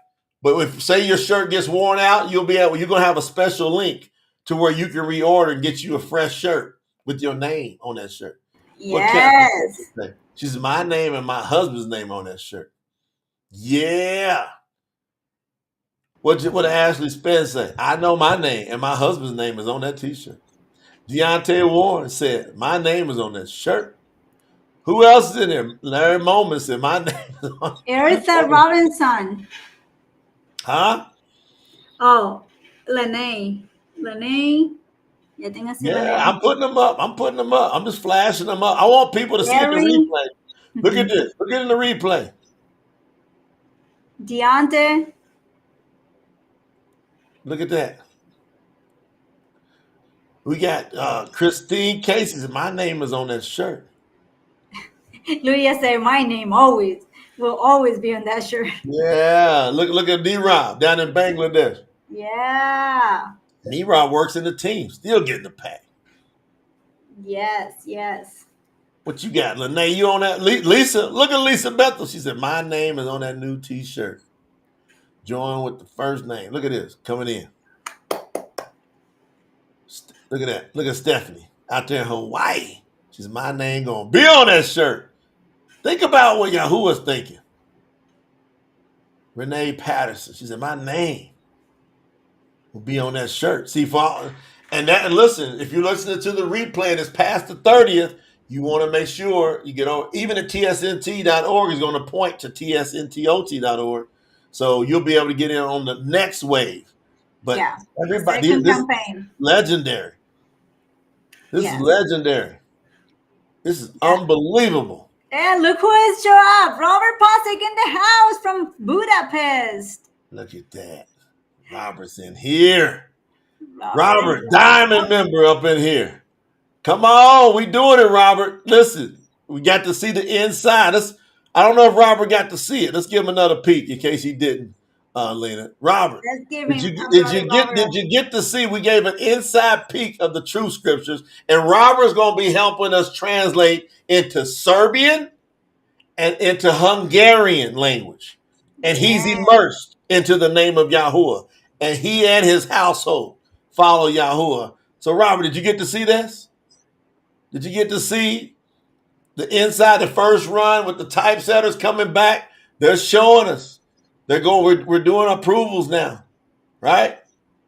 But if, say, your shirt gets worn out, you're going to have a special link to where you can reorder and get you a fresh shirt with your name on that shirt. Yes. She said, my name and my husband's name on that shirt. Yeah. What did Ashley Spence say? I know my name and my husband's name is on that t-shirt. Deontay Warren said, my name is on that shirt. Who else is in there? Larry Moment said, my name is on Eritha Robinson. Huh? Oh, Lene. Yeah, I'm putting them up. I'm just flashing them up. I want people to see the replay. Look at this. Look at in the replay. Deontay. Look at that. We got Christine Casey. My name is on that shirt. Luia said, my name will always be on that shirt. Yeah. Look at D-Rob down in Bangladesh. Yeah. D-Rob works in the team. Still getting the pay. Yes. What you got, Lene? You on that? Lisa, look at Lisa Bethel. She said, my name is on that new t-shirt. Join with the first name. Look at this. Coming in. Look at that. Look at Stephanie out there in Hawaii. She said, my name going to be on that shirt. Think about what Yahuwah's thinking. Renee Patterson. She said, my name will be on that shirt. See, and listen, if you're listening to the replay and it's past the 30th, you want to make sure you get on. Even at tsnt.org is going to point to tsntot.org. So you'll be able to get in on the next wave. But everybody, this is legendary. This is legendary. This is unbelievable. And look who is showing up. Robert Posick in the house from Budapest. Look at that. Robert's in here. Robert, diamond member up in here. Come on, we doing it, Robert. Listen, we got to see the inside. I don't know if Robert got to see it. Let's give him another peek in case he didn't, Lena. Robert, did you get to see? We gave an inside peek of the true scriptures, and Robert's going to be helping us translate into Serbian and into Hungarian language. And he's immersed into the name of Yahuwah, and he and his household follow Yahuwah. So, Robert, did you get to see this? Did you get to see the inside, the first run with the typesetters coming back? They're showing us. We're doing approvals now, right?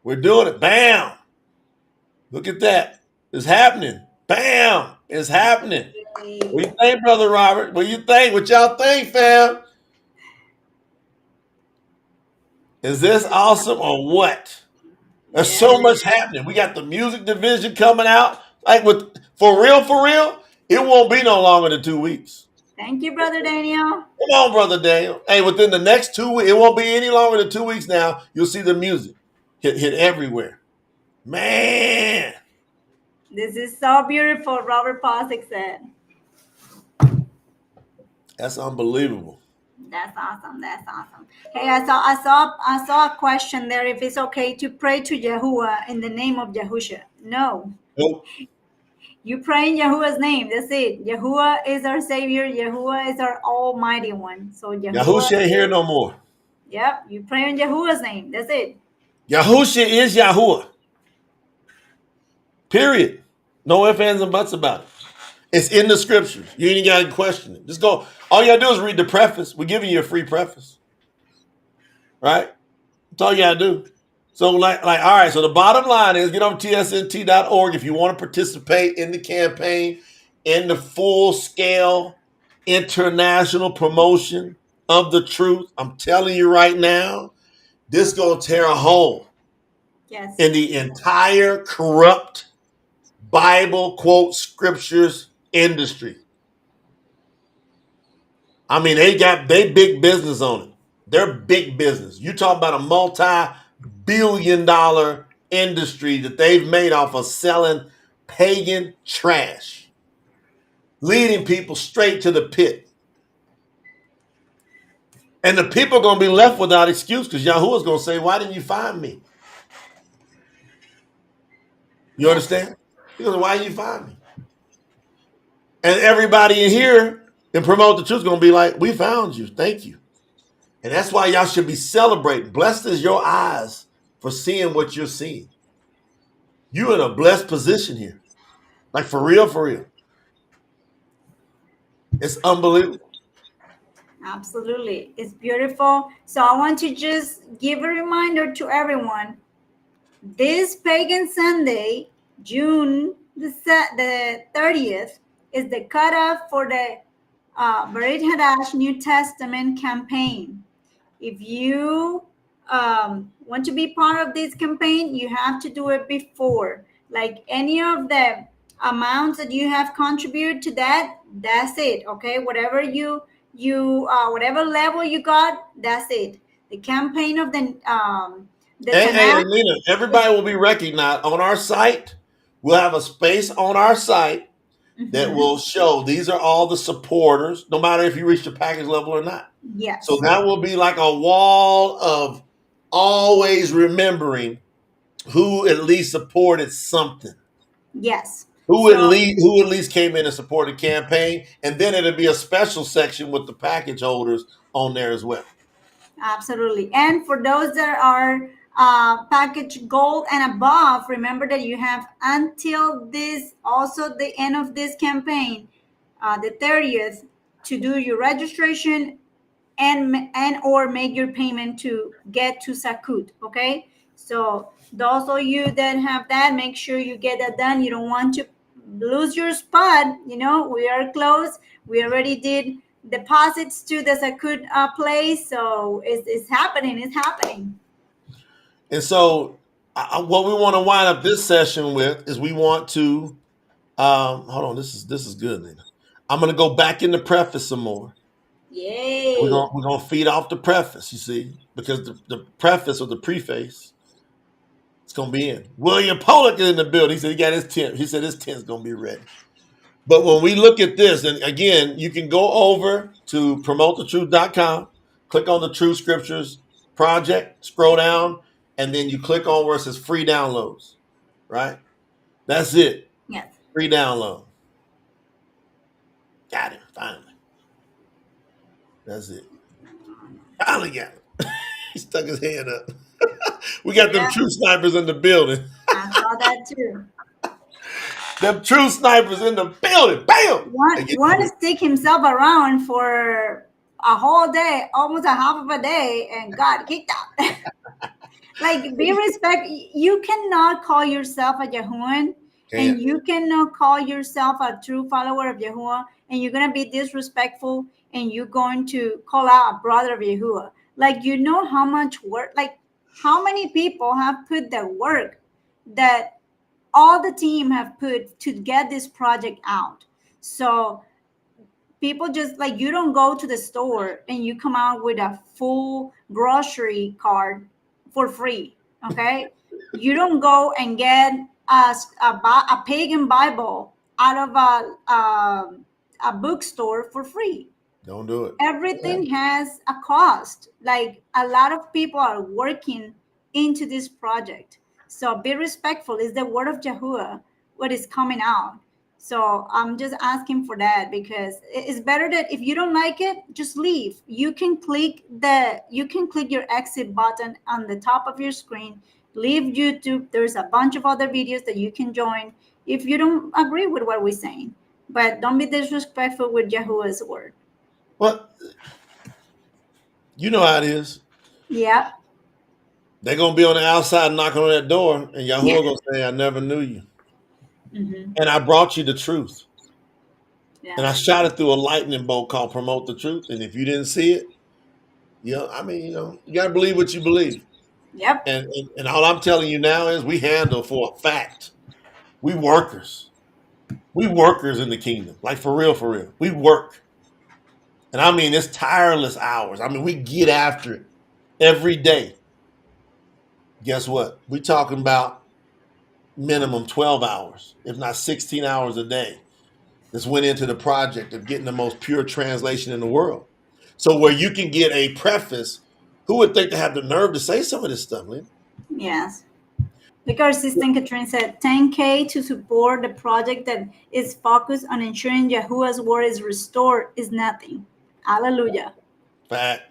We're doing it. Bam. Look at that. It's happening. Bam. It's happening. What do you think, Brother Robert? What do you think? What y'all think, fam? Is this awesome or what? There's so much happening. We got the music division coming out. Like with for real, it won't be no longer than 2 weeks. Thank you, Brother Daniel. Come on, Brother Daniel. Hey, within the next 2 weeks, it won't be any longer than 2 weeks now. You'll see the music hit everywhere. Man. This is so beautiful, Robert Posick said. That's unbelievable. That's awesome. That's awesome. Hey, I saw a question there. If it's okay to pray to Yahuwah in the name of Yahusha. No. Nope. You pray in Yahuwah's name. That's it. Yahuwah is our Savior. Yahuwah is our Almighty One. So Yahusha ain't here no more. Yep. You pray in Yahuwah's name. That's it. Yahusha is Yahuwah. Period. No ifs, ands, and buts about it. It's in the scriptures. You ain't got to question it. Just go. All you got to do is read the preface. We're giving you a free preface. Right? That's all you got to do. So, all right. So, the bottom line is get on tsnt.org if you want to participate in the campaign, in the full-scale international promotion of the truth. I'm telling you right now, this is going to tear a hole in the entire corrupt Bible, quote, scriptures industry. I mean, they big business on it. They're big business. You talk about a multi-billion-dollar industry that they've made off of selling pagan trash, leading people straight to the pit. And the people are going to be left without excuse because Yahuwah's going to say, why didn't you find me? You understand? Because why didn't you find me? And everybody in here and promote the truth is going to be like, we found you. Thank you. And that's why y'all should be celebrating. Blessed is your eyes for seeing what you're seeing. You're in a blessed position here. Like for real, for real. It's unbelievable. Absolutely. It's beautiful. So I want to just give a reminder to everyone. This Pagan Sunday, June the 30th, is the cutoff for the BARIYT HADASH New Testament campaign. If you want to be part of this campaign, you have to do it before. Like any of the amounts that you have contributed to that, that's it. Okay, whatever you whatever level you got, that's it. The campaign of the Hey, Lena, everybody will be recognized on our site. We'll have a space on our site that will show these are all the supporters, no matter if you reach the package level or not. Yes. So that will be like a wall of always remembering who at least supported something. Yes. Who at least came in and supported the campaign, and then it'll be a special section with the package holders on there as well. Absolutely. And for those that are package gold and above, remember that you have until this, also the end of this campaign, the 30th, to do your registration and or make your payment to get to Sakut. Okay, so those of you that have that, make sure you get that done. You don't want to lose your spot. You know, we are close. We already did deposits to the Sakut place, so it's happening. It's happening. And so, what we want to wind up this session with is we want to hold on. This is good, Lena. I'm going to go back in the preface some more. Yay! We're gonna feed off the preface, you see, because the preface or the preface, it's gonna be in. William Pollock is in the building. He said he got his tent. He said his tent's gonna be ready. But when we look at this, and again, you can go over to promotethetruth.com, click on the True Scriptures project, scroll down, and then you click on where it says free downloads. Right? That's it. Yes. Free download. Got it. Finally. That's it. Finally got it. He stuck his hand up. We got them true snipers in the building. I saw that too. Them true snipers in the building. Bam! Want to stick himself around for a whole day, almost a half of a day, and got kicked out. Like, be respect. You cannot call yourself a Yahuwah, and you cannot call yourself a true follower of Yahuwah, and you're gonna be disrespectful, and you're going to call out a brother of Yahuwah. Like, you know how much work, like how many people have put the work that all the team have put to get this project out. So people just like, you don't go to the store and you come out with a full grocery cart for free. Okay, you don't go and get a pagan Bible out of a bookstore for free. Don't do it. Everything has a cost. Like, a lot of people are working into this project. So be respectful. It's the word of Yahuwah what is coming out. So I'm just asking for that, because it's better that if you don't like it, just leave. You can click your exit button on the top of your screen. Leave YouTube. There's a bunch of other videos that you can join if you don't agree with what we're saying. But don't be disrespectful with Yahuwah's word. Well, you know how it is. Yeah. They're going to be on the outside knocking on that door, and Yahuwah going to say, I never knew you. Mm-hmm. And I brought you the truth. Yeah. And I shot it through a lightning bolt called Promote the Truth. And if you didn't see it, you got to believe what you believe. Yep. And all I'm telling you now is we handle for a fact. We workers. We workers in the kingdom. Like, for real, for real. We work. And I mean, it's tireless hours. I mean, we get after it every day. Guess what? We're talking about minimum 12 hours, if not 16 hours a day. This went into the project of getting the most pure translation in the world. So where you can get a preface, who would think to have the nerve to say some of this stuff, Lynn? Yes. Because Sister Catherine said 10K to support the project that is focused on ensuring Yahuwah's word is restored is nothing. Hallelujah. Fact.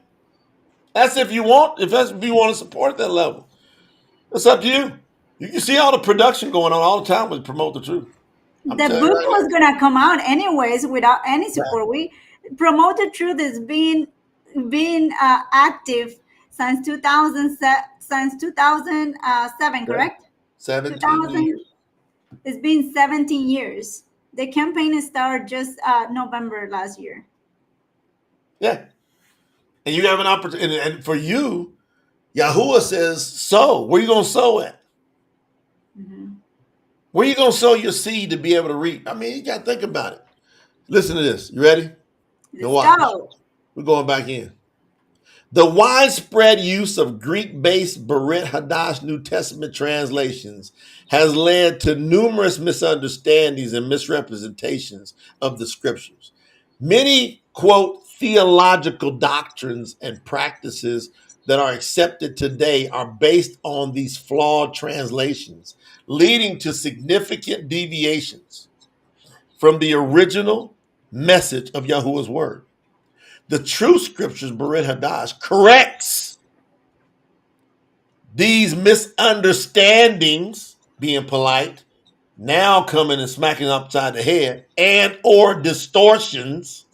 That's if you want to support that level. It's up to you. You can see all the production going on all the time with Promote the Truth. I'm The telling you book right was gonna come out anyways without any now. support. We Promoted Truth is being active since 2007, correct? 17 2000. years. It's been 17 years. The campaign started just November last year. Yeah. And you have an opportunity. And for you, Yahuwah says, sow. Where you going to sow at? Mm-hmm. Where you going to sow your seed to be able to reap? I mean, you got to think about it. Listen to this. You ready? Now Let's watch. go. We're going back in. The widespread use of Greek-based BARIYT HADASH New Testament translations has led to numerous misunderstandings and misrepresentations of the scriptures. Many, quote, theological doctrines and practices that are accepted today are based on these flawed translations, leading to significant deviations from the original message of Yahuwah's word. The true scriptures, BARIYT HADASH, corrects these misunderstandings, being polite, now coming and smacking upside the head, and or distortions,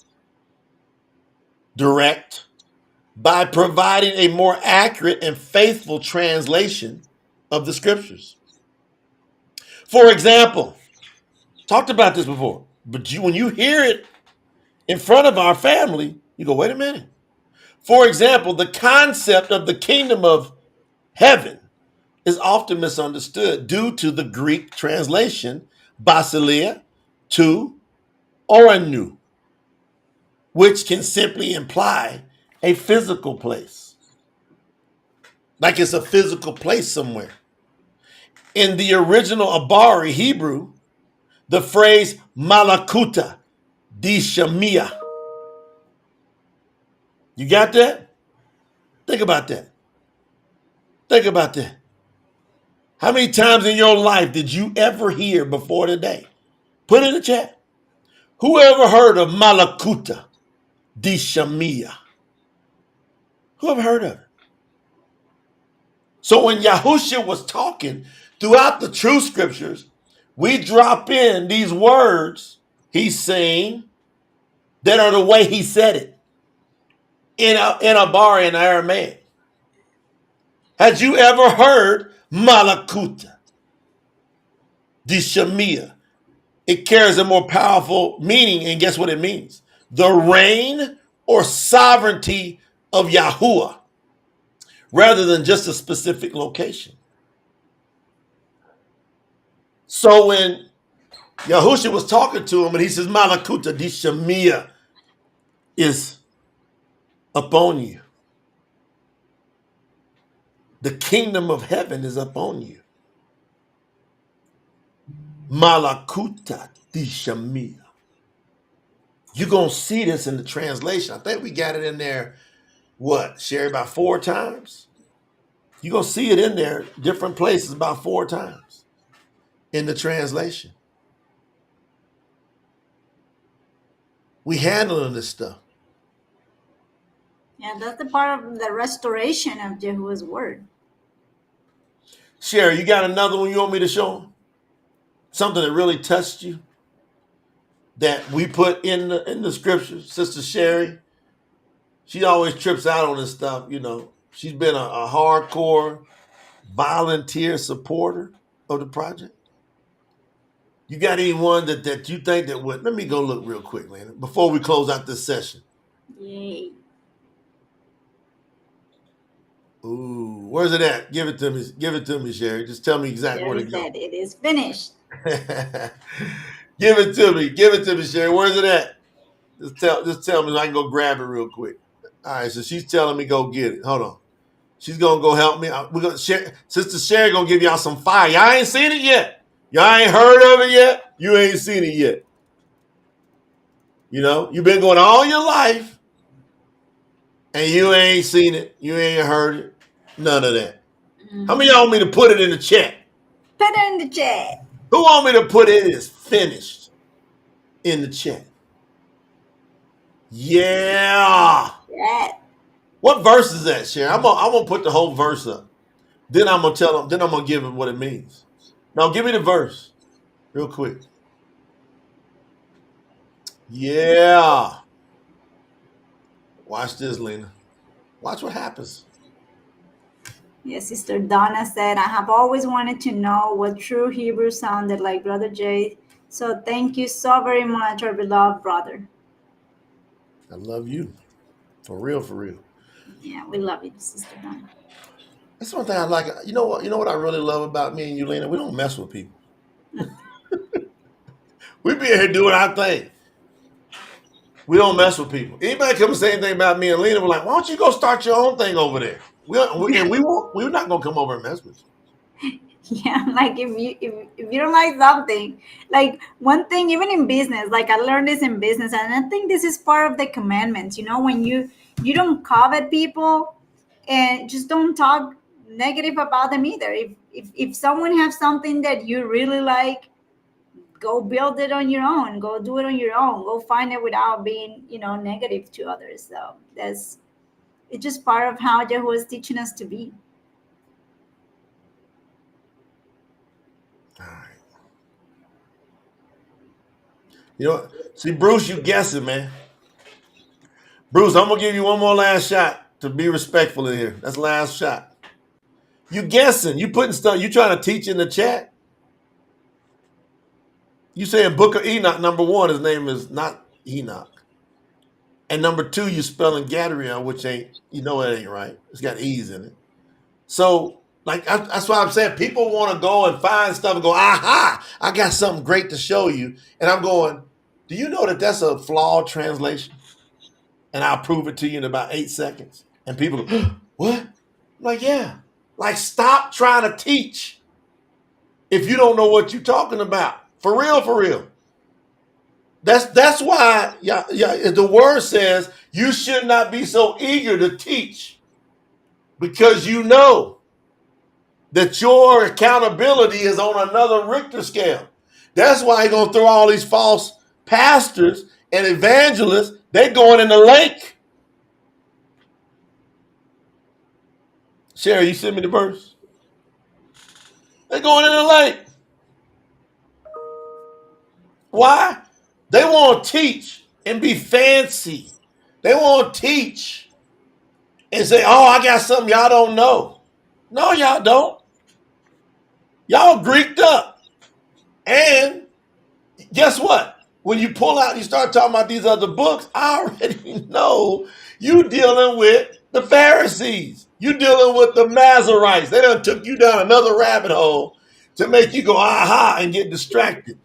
direct, by providing a more accurate and faithful translation of the scriptures. For example, talked about this before, but when you hear it in front of our family, you go, wait a minute. For example, the concept of the kingdom of heaven is often misunderstood due to the Greek translation basileia to oranu, which can simply imply a physical place, like it's a physical place somewhere. In the original Abari Hebrew, the phrase malakuta di shamia. You got that? Think about that. Think about that. How many times in your life did you ever hear before today? Put it in the chat. Who ever heard of malakuta di shamia? Who ever heard of it? So when Yahusha was talking throughout the true scriptures, we drop in these words he's saying that are the way he said it in a bar in Aramaic. Had you ever heard Malakuta, the Shemiah? It carries a more powerful meaning, and guess what it means? The reign or sovereignty of Yahuwah, rather than just a specific location. So when Yahusha was talking to him, and he says, Malakuta, the Shemiah is upon you. The kingdom of heaven is upon you. Malakuta di Shemiah. You're going to see this in the translation. I think we got it in there, what, Sherry, about 4 times? You're going to see it in there, different places, about 4 times in the translation. We handling this stuff. Yeah, that's the part of the restoration of Yahuwah's word. Sherry, you got another one you want me to show them? Something that really touched you that we put in the scriptures? Sister Sherry, she always trips out on this stuff, you know. She's been a hardcore volunteer supporter of the project. You got anyone that you think that would? Let me go look real quick, Lena, before we close out this session. Yay. Ooh, where's it at? Give it to me. Give it to me, Sherry. Just tell me exactly where to go. Said it is finished. Give it to me. Give it to me, Sherry. Where's it at? Just tell me so I can go grab it real quick. All right, so she's telling me go get it. Hold on. She's gonna go help me. We're gonna share. Sister Sherry gonna give y'all some fire. Y'all ain't seen it yet. Y'all ain't heard of it yet. You ain't seen it yet. You know, you've been going all your life, and you ain't seen it. You ain't heard it. None of that. How many of y'all want me to put it in the chat? Put it in the chat. Who want me to put it is finished in the chat? Yeah. Yeah. What verse is that, Sharon? I'm gonna put the whole verse up. Then I'm gonna tell them. Then I'm gonna give them what it means. Now give me the verse, real quick. Yeah. Watch this, Lena. Watch what happens. Yes, Sister Donna said, I have always wanted to know what true Hebrew sounded like, Brother Jay. So thank you so very much, our beloved brother. I love you. For real, for real. Yeah, we love you, Sister Donna. That's one thing I like. You know what I really love about me and you, Lena? We don't mess with people. We be here doing our thing. We don't mess with people. Anybody come and say anything about me and Lena, we're like, why don't you go start your own thing over there? We're not gonna come over and mess with you. Yeah, like if you don't like something, like one thing, even in business, like I learned this in business, and I think this is part of the commandments. You know, when you don't covet people, and just don't talk negative about them either. If someone has something that you really like, go build it on your own. Go do it on your own. Go find it without being, negative to others. So it's just part of how Yahuwah is teaching us to be. All right. You know, see, Bruce, you guessing, man. Bruce, I'm gonna give you one more last shot to be respectful in here. That's the last shot. You guessing? You putting stuff? You trying to teach in the chat? You saying Book of Enoch, number 1, his name is not Enoch. And number 2, you spelling Gadarion, which ain't, it ain't right. It's got E's in it. So, that's why I'm saying people want to go and find stuff and go, aha, I got something great to show you. And I'm going, do you know that that's a flawed translation? And I'll prove it to you in about 8 seconds. And people go, what? I'm like, yeah. Like, stop trying to teach if you don't know what you're talking about. For real, for real. That's why the word says you should not be so eager to teach, because you know that your accountability is on another Richter scale. That's why he's going to throw all these false pastors and evangelists. They're going in the lake. Sherry, you send me the verse. They're going in the lake. Why? They want to teach and be fancy. They want to teach and say, oh, I got something y'all don't know. No, y'all don't. Y'all Greeked up. And guess what? When you pull out, you start talking about these other books, I already know you dealing with the Pharisees. You dealing with the Masoretes. They done took you down another rabbit hole to make you go aha and get distracted.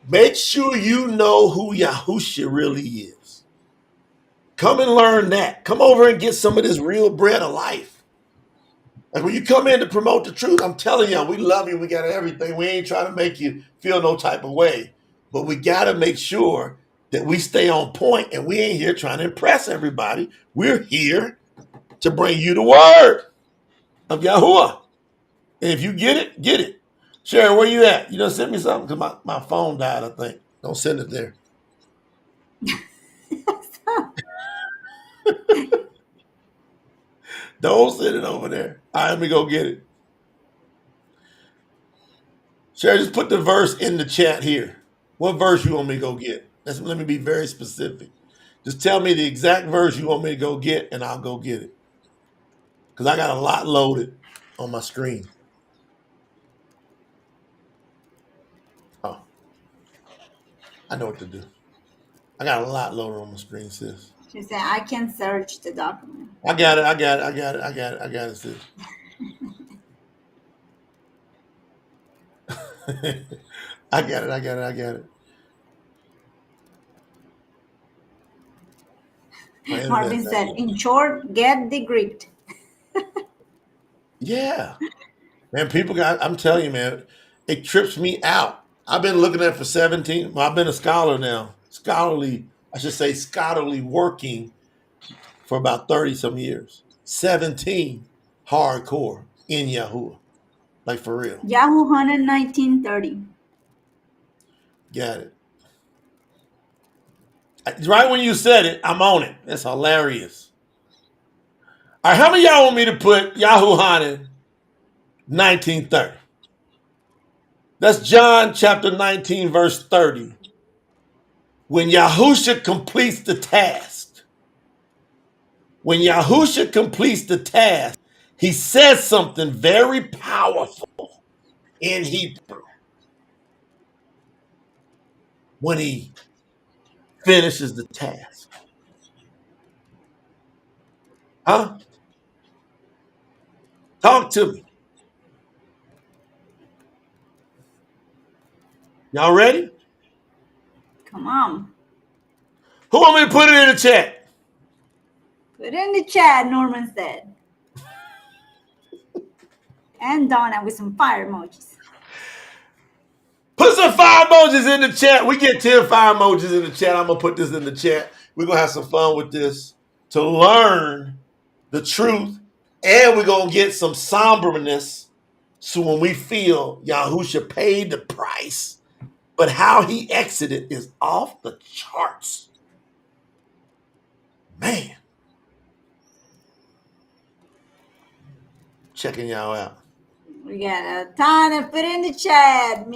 Make sure you know who Yahusha really is. Come and learn that. Come over and get some of this real bread of life. Like when you come in to promote the truth, I'm telling you, we love you. We got everything. We ain't trying to make you feel no type of way. But we got to make sure that we stay on point, and we ain't here trying to impress everybody. We're here to bring you the word of Yahuwah. And if you get it, get it. Sharon, where you at? You done sent me something? Because my phone died, I think. Don't send it there. Don't send it over there. All right, let me go get it. Sharon, just put the verse in the chat here. What verse you want me to go get? Let me be very specific. Just tell me the exact verse you want me to go get, and I'll go get it. Because I got a lot loaded on my screen. Oh, I know what to do. I got a lot loaded on my screen, sis. She said, I can search the document. I got it, sis. I got it. Marvin said, in short, get the Greek. Yeah. Man, I'm telling you, man, it trips me out. I've been looking at it for 17. Well, I've been a scholar now. Scholarly working for about 30 some years. 17 hardcore in Yahuwah. Like for real. YAHUAH 1930. Got it. Right when you said it, I'm on it. That's hilarious. All right, how many of y'all want me to put YAHUAH 1930? That's John chapter 19, verse 30. When Yahusha completes the task, he says something very powerful in Hebrew when he finishes the task. Huh? Talk to me. Y'all ready? Come on. Who want me to put it in the chat? Put it in the chat, Norman said. And Donna with some fire emojis. Put some fire emojis in the chat. We get 10 fire emojis in the chat. I'm going to put this in the chat. We're going to have some fun with this to learn the truth. And we're going to get some somberness. So when we feel Yahusha paid the price, but how he exited is off the charts. Man. Checking y'all out. We got a ton of put in the chat.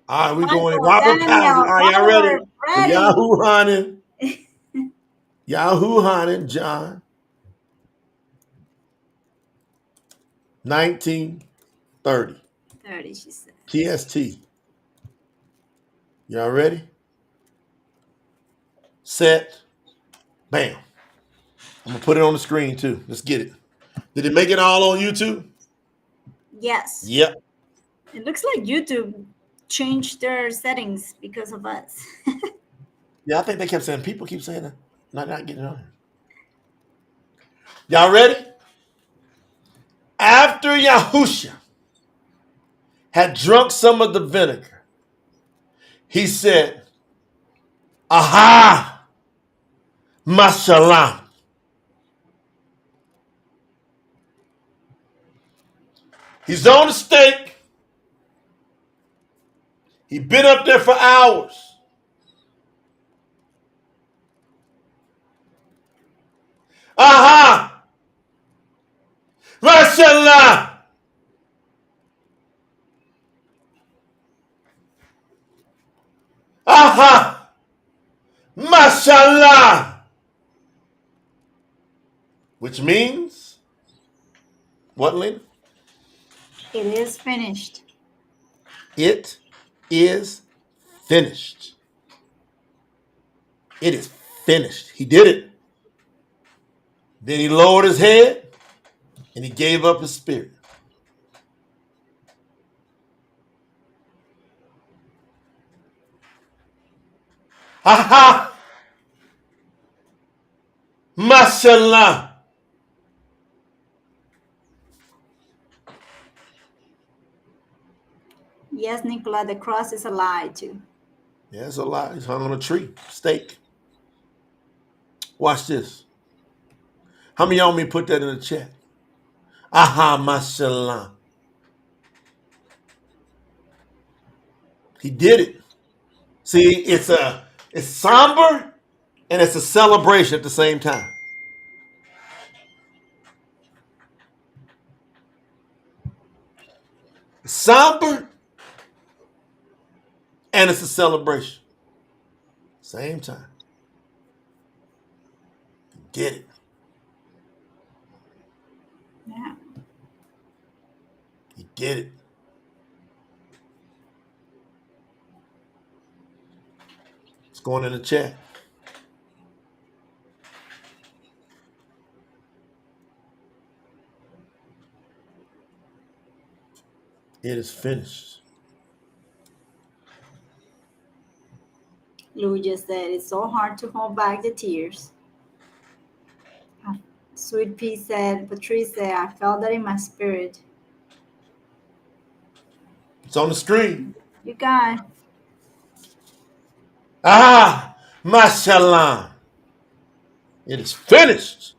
All right, we're going Robert Powell. All right, y'all ready? YAHUAH, John. 1930. 30, she said. TST. Y'all ready? Set. Bam. I'm going to put it on the screen too. Let's get it. Did it make it all on YouTube? Yes. Yep. It looks like YouTube changed their settings because of us. Yeah, I think they kept saying, people keep saying that. Not getting on here. Y'all ready? After Yahusha had drunk some of the vinegar, he said, aha, mashallah. He's on the stake. He's been up there for hours. Aha, mashallah. Aha, mashallah. Which means What, Lena? It is finished. It is finished. It is finished. He did it. Then he lowered his head and he gave up his spirit. Ha ha! Mashallah. Yes, Nicola, the cross is a lie too. Yeah, it's a lie. He's hung on a tree, stake. Watch this. How many of y'all want me to put that in the chat? Aha, mashallah. He did it. See, it's somber and it's a celebration at the same time. It's somber and it's a celebration. Same time. He did it. Yeah. He did it. It's going in the chat. It is finished. Lou just said it's so hard to hold back the tears. Sweet Pea said, Patrice said, I felt that in my spirit. It's on the screen. You got it. Ah, mashallah. It is finished.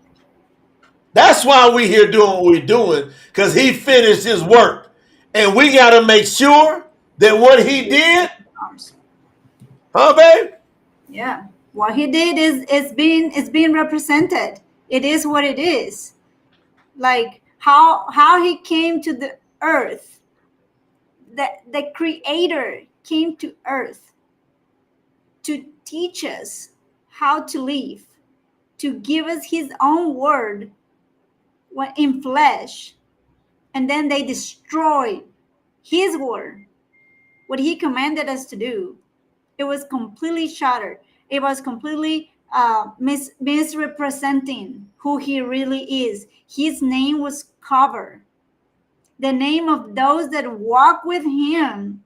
That's why we here doing what we're doing, because he finished his work. And we got to make sure that what he did, huh, babe? Yeah. What he did is being represented. It is what it is. Like how he came to the earth. The creator came to earth to teach us how to live, to give us his own word in flesh. And then they destroyed his word, what he commanded us to do. It was completely shattered. It was completely misrepresenting who he really is. His name was covered. The name of those that walk with him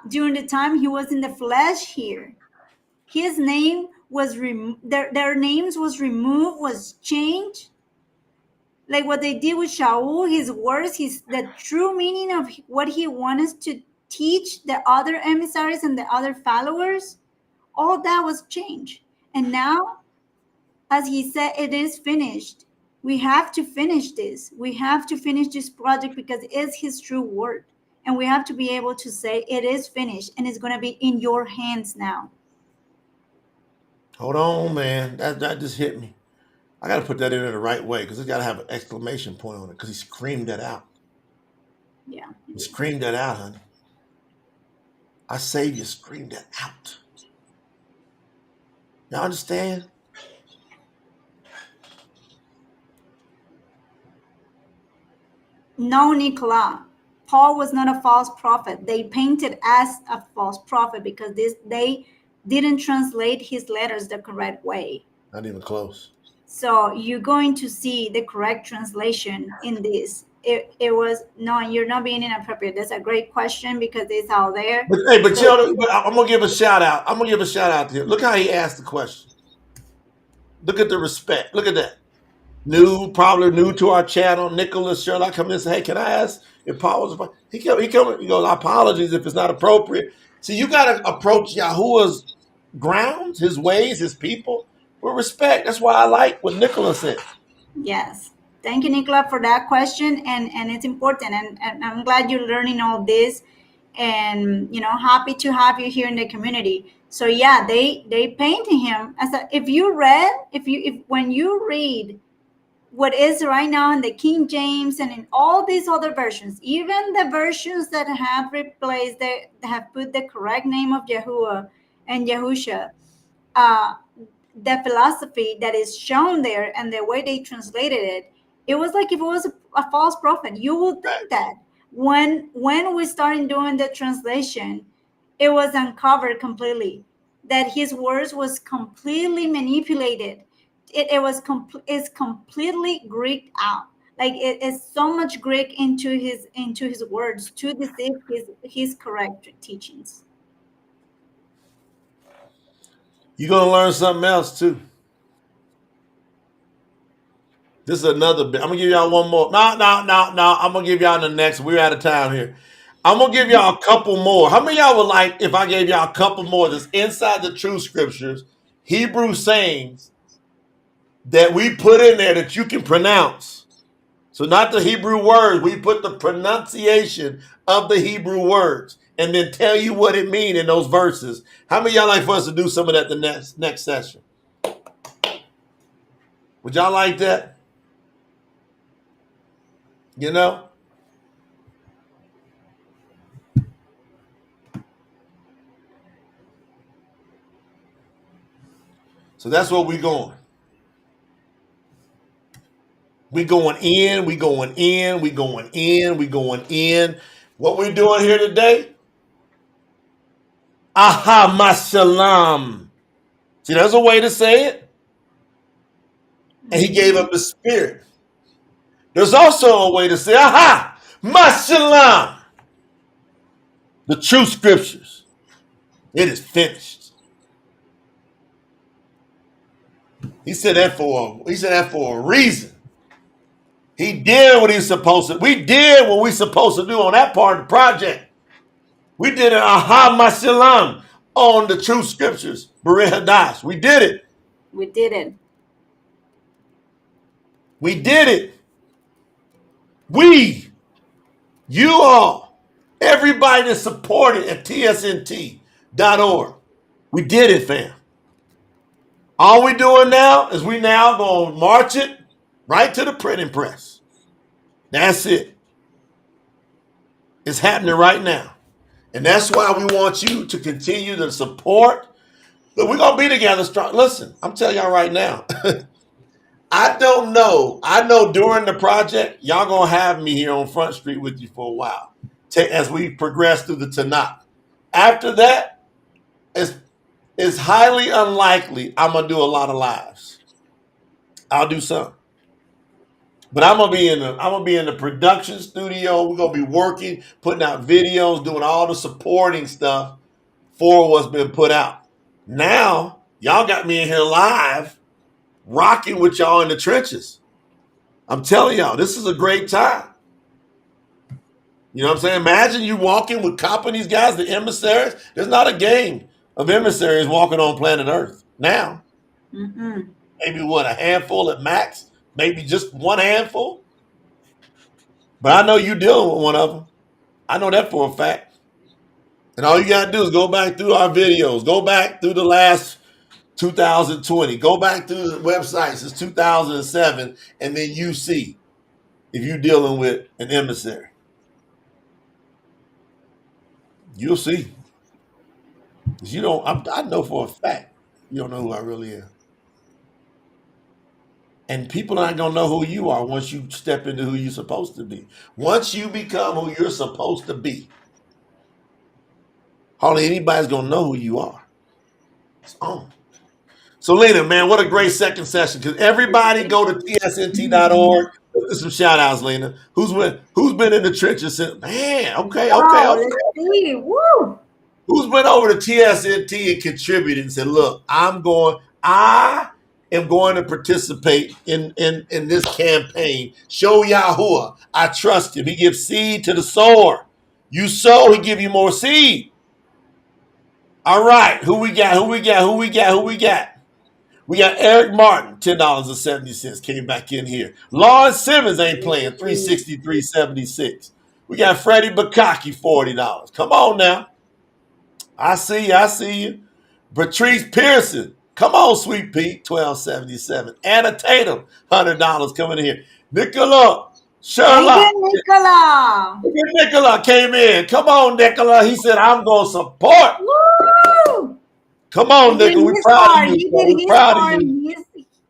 during the time he was in the flesh here. His name was their names was removed, was changed. Like what they did with Shaul, his words, the true meaning of what he wanted to teach the other emissaries and the other followers, all that was changed. And now, as he said, it is finished. We have to finish this. We have to finish this project because it's his true word. And we have to be able to say it is finished and it's going to be in your hands now. Hold on, man. That just hit me. I got to put that in the right way because it's got to have an exclamation point on it because he screamed that out. Yeah. He screamed that out, honey. Our Savior screamed that out. Y'all understand? No, Nicola. Paul was not a false prophet. They painted as a false prophet because they didn't translate his letters the correct way. Not even close. So you're going to see the correct translation in this. It was, no, you're not being inappropriate. That's a great question because it's out there. But I'm going to give a shout out. I'm going to give a shout out to him. Look how he asked the question. Look at the respect. Look at that. Probably new to our channel. Nicholas Sherlock come in and say, hey, can I ask if Paul was, he goes, apologies if it's not appropriate. See, you got to approach Yahuwah's grounds, his ways, his people with respect. That's why I like what Nicholas said. Yes. Thank you, Nicola, for that question. And it's important. And I'm glad you're learning all this. And, happy to have you here in the community. So, yeah, they painted him as when you read what is right now in the King James and in all these other versions, even the versions that have replaced, that have put the correct name of Yahuwah and Yahusha, the philosophy that is shown there and the way they translated it It was like if it was a false prophet. You would think that when we started doing the translation, it was uncovered completely that his words was completely manipulated. It's completely Greeked out. Like it is so much Greek into his words to deceive his correct teachings. You're going to learn something else too. This is another bit. I'm going to give y'all one more. No. I'm going to give y'all the next. We're out of time here. I'm going to give y'all a couple more. How many of y'all would like if I gave y'all a couple more that's inside the true scriptures, Hebrew sayings that we put in there that you can pronounce? So not the Hebrew words. We put the pronunciation of the Hebrew words and then tell you what it means in those verses. How many of y'all like for us to do some of that the next session? Would y'all like that? You know? So that's where we're going. We're going in, we're going in, we're going in, we're going in. What we're doing here today? Aha, mashalam. See, there's a way to say it. And he gave up the spirit. There's also a way to say, aha, mashalam. The true scriptures. It is finished. He said that for a reason. He did what he's supposed to. We did what we're supposed to do on that part of the project. We did an aha mashalam on the true scriptures. BARIYT HADASH. We did it. We did it. We did it. We, you all, everybody that supported at tsnt.org. We did it, fam. All we doing now is we now going to march it right to the printing press. That's it. It's happening right now. And that's why we want you to continue to support. But we're going to be together strong. Listen, I'm telling y'all right now. I don't know. I know during the project, y'all going to have me here on Front Street with you for a while as we progress through the Tanakh. After that, it's highly unlikely I'm going to do a lot of lives. I'll do some. But I'm gonna be in the production studio. We're gonna be working, putting out videos, doing all the supporting stuff for what's been put out. Now, y'all got me in here live, rocking with y'all in the trenches. I'm telling y'all, this is a great time. You know what I'm saying? Imagine you walking with copping these guys, the emissaries. There's not a gang of emissaries walking on planet Earth now. Maybe what, a handful at max? Maybe just one handful? But I know you dealing with one of them. I know that for a fact. And all you got to do is go back through our videos. Go back through the last 2020. Go back through the website since 2007. And then you see if you're dealing with an emissary. You'll see. Because I know for a fact you don't know who I really am. And people aren't going to know who you are once you step into who you're supposed to be. Once you become who you're supposed to be, hardly anybody's going to know who you are. It's on. So, Lena, man, what a great second session. Because everybody go to tsnt.org. Let's do some shout outs, Lena. Who's been in the trenches since? Man, okay. Let's see. Woo! Who's been over to TSNT and contributed and said, look, I am going to participate in this campaign. Show Yahuwah. I trust him. He gives seed to the sower. You sow, he give you more seed. All right. Who we got? We got Eric Martin, $10.70 came back in here. Lawrence Simmons ain't playing, $363.76. We got Freddie Bukaki, $40. Come on now. I see you. Patrice Pearson. Come on, Sweet Pete, $12.77. Anna Tatum, $100 coming in here. Nicola Sherlock. Nicola came in. Come on, Nicola. He said, I'm going to support. Woo! Come on, Nicola. We're proud of you. We're proud of you.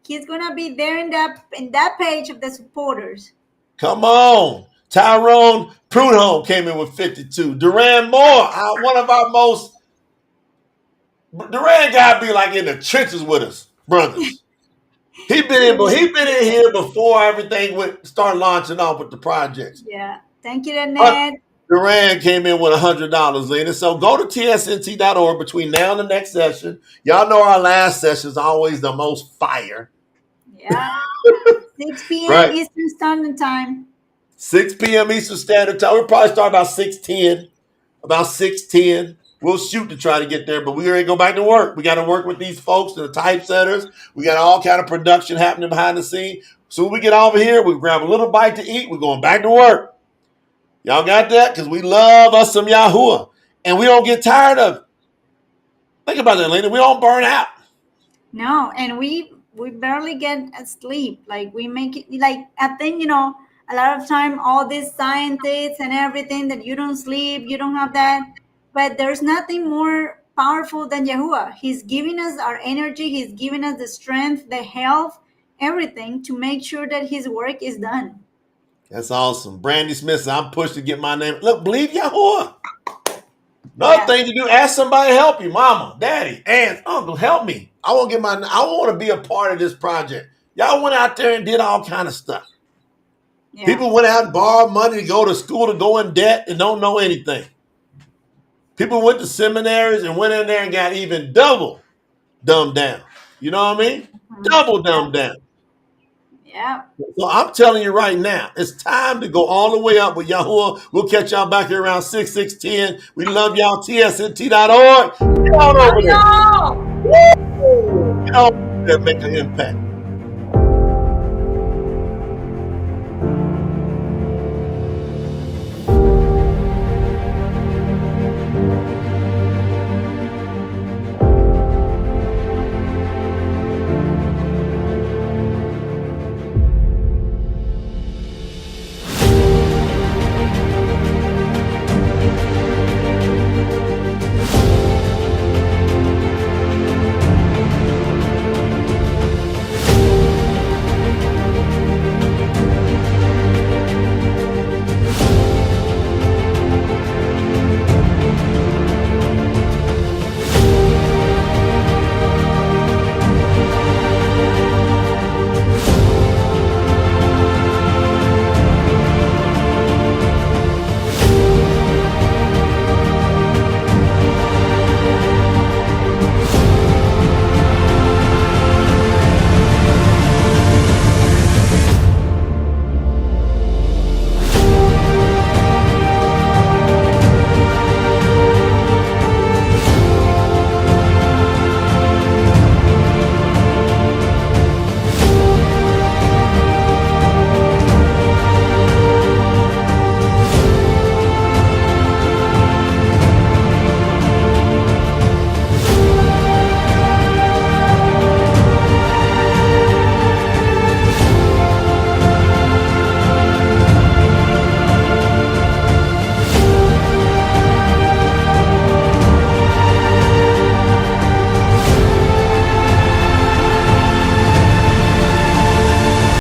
He's gonna be there in that page of the supporters. Come on. Tyrone Prudhomme came in with 52. Duran Moore, one of our most. Duran gotta be like in the trenches with us, brothers. He been in here before everything started launching off with the projects. Yeah. Thank you, Annette. Duran came in with $100, Lena. So go to tsnt.org between now and the next session. Y'all know our last session is always the most fire. Yeah. 6 p.m. Right. Eastern Standard Time. 6 p.m. Eastern Standard Time. We'll probably start about 6:10. About 6:10. We'll shoot to try to get there, but we already go back to work. We got to work with these folks, the typesetters. We got all kind of production happening behind the scene. So when we get over here, we grab a little bite to eat. We're going back to work. Y'all got that? Because we love us some Yahuwah. And we don't get tired of it. Think about that, Lena. We don't burn out. No, and we barely get sleep. Like we make it like I think, a lot of time all these scientists and everything that you don't sleep, you don't have that. But there's nothing more powerful than Yahuwah. He's giving us our energy, he's giving us the strength, the health, everything to make sure that his work is done. That's awesome. Brandy Smith said, I'm pushed to get my name. Look, believe Yahuwah. Another thing to do, ask somebody to help you. Mama, daddy, aunt, uncle, help me. I want to be a part of this project. Y'all went out there and did all kind of stuff. Yeah. People went out and borrowed money to go to school, to go in debt and don't know anything. People went to seminaries and went in there and got even double dumbed down. You know what I mean? Double dumbed down. Yeah. So I'm telling you right now, it's time to go all the way up with Yahuwah. We'll catch y'all back here around 6:10. We love y'all. TSNT.org. Get on over there. Get on there, make an impact.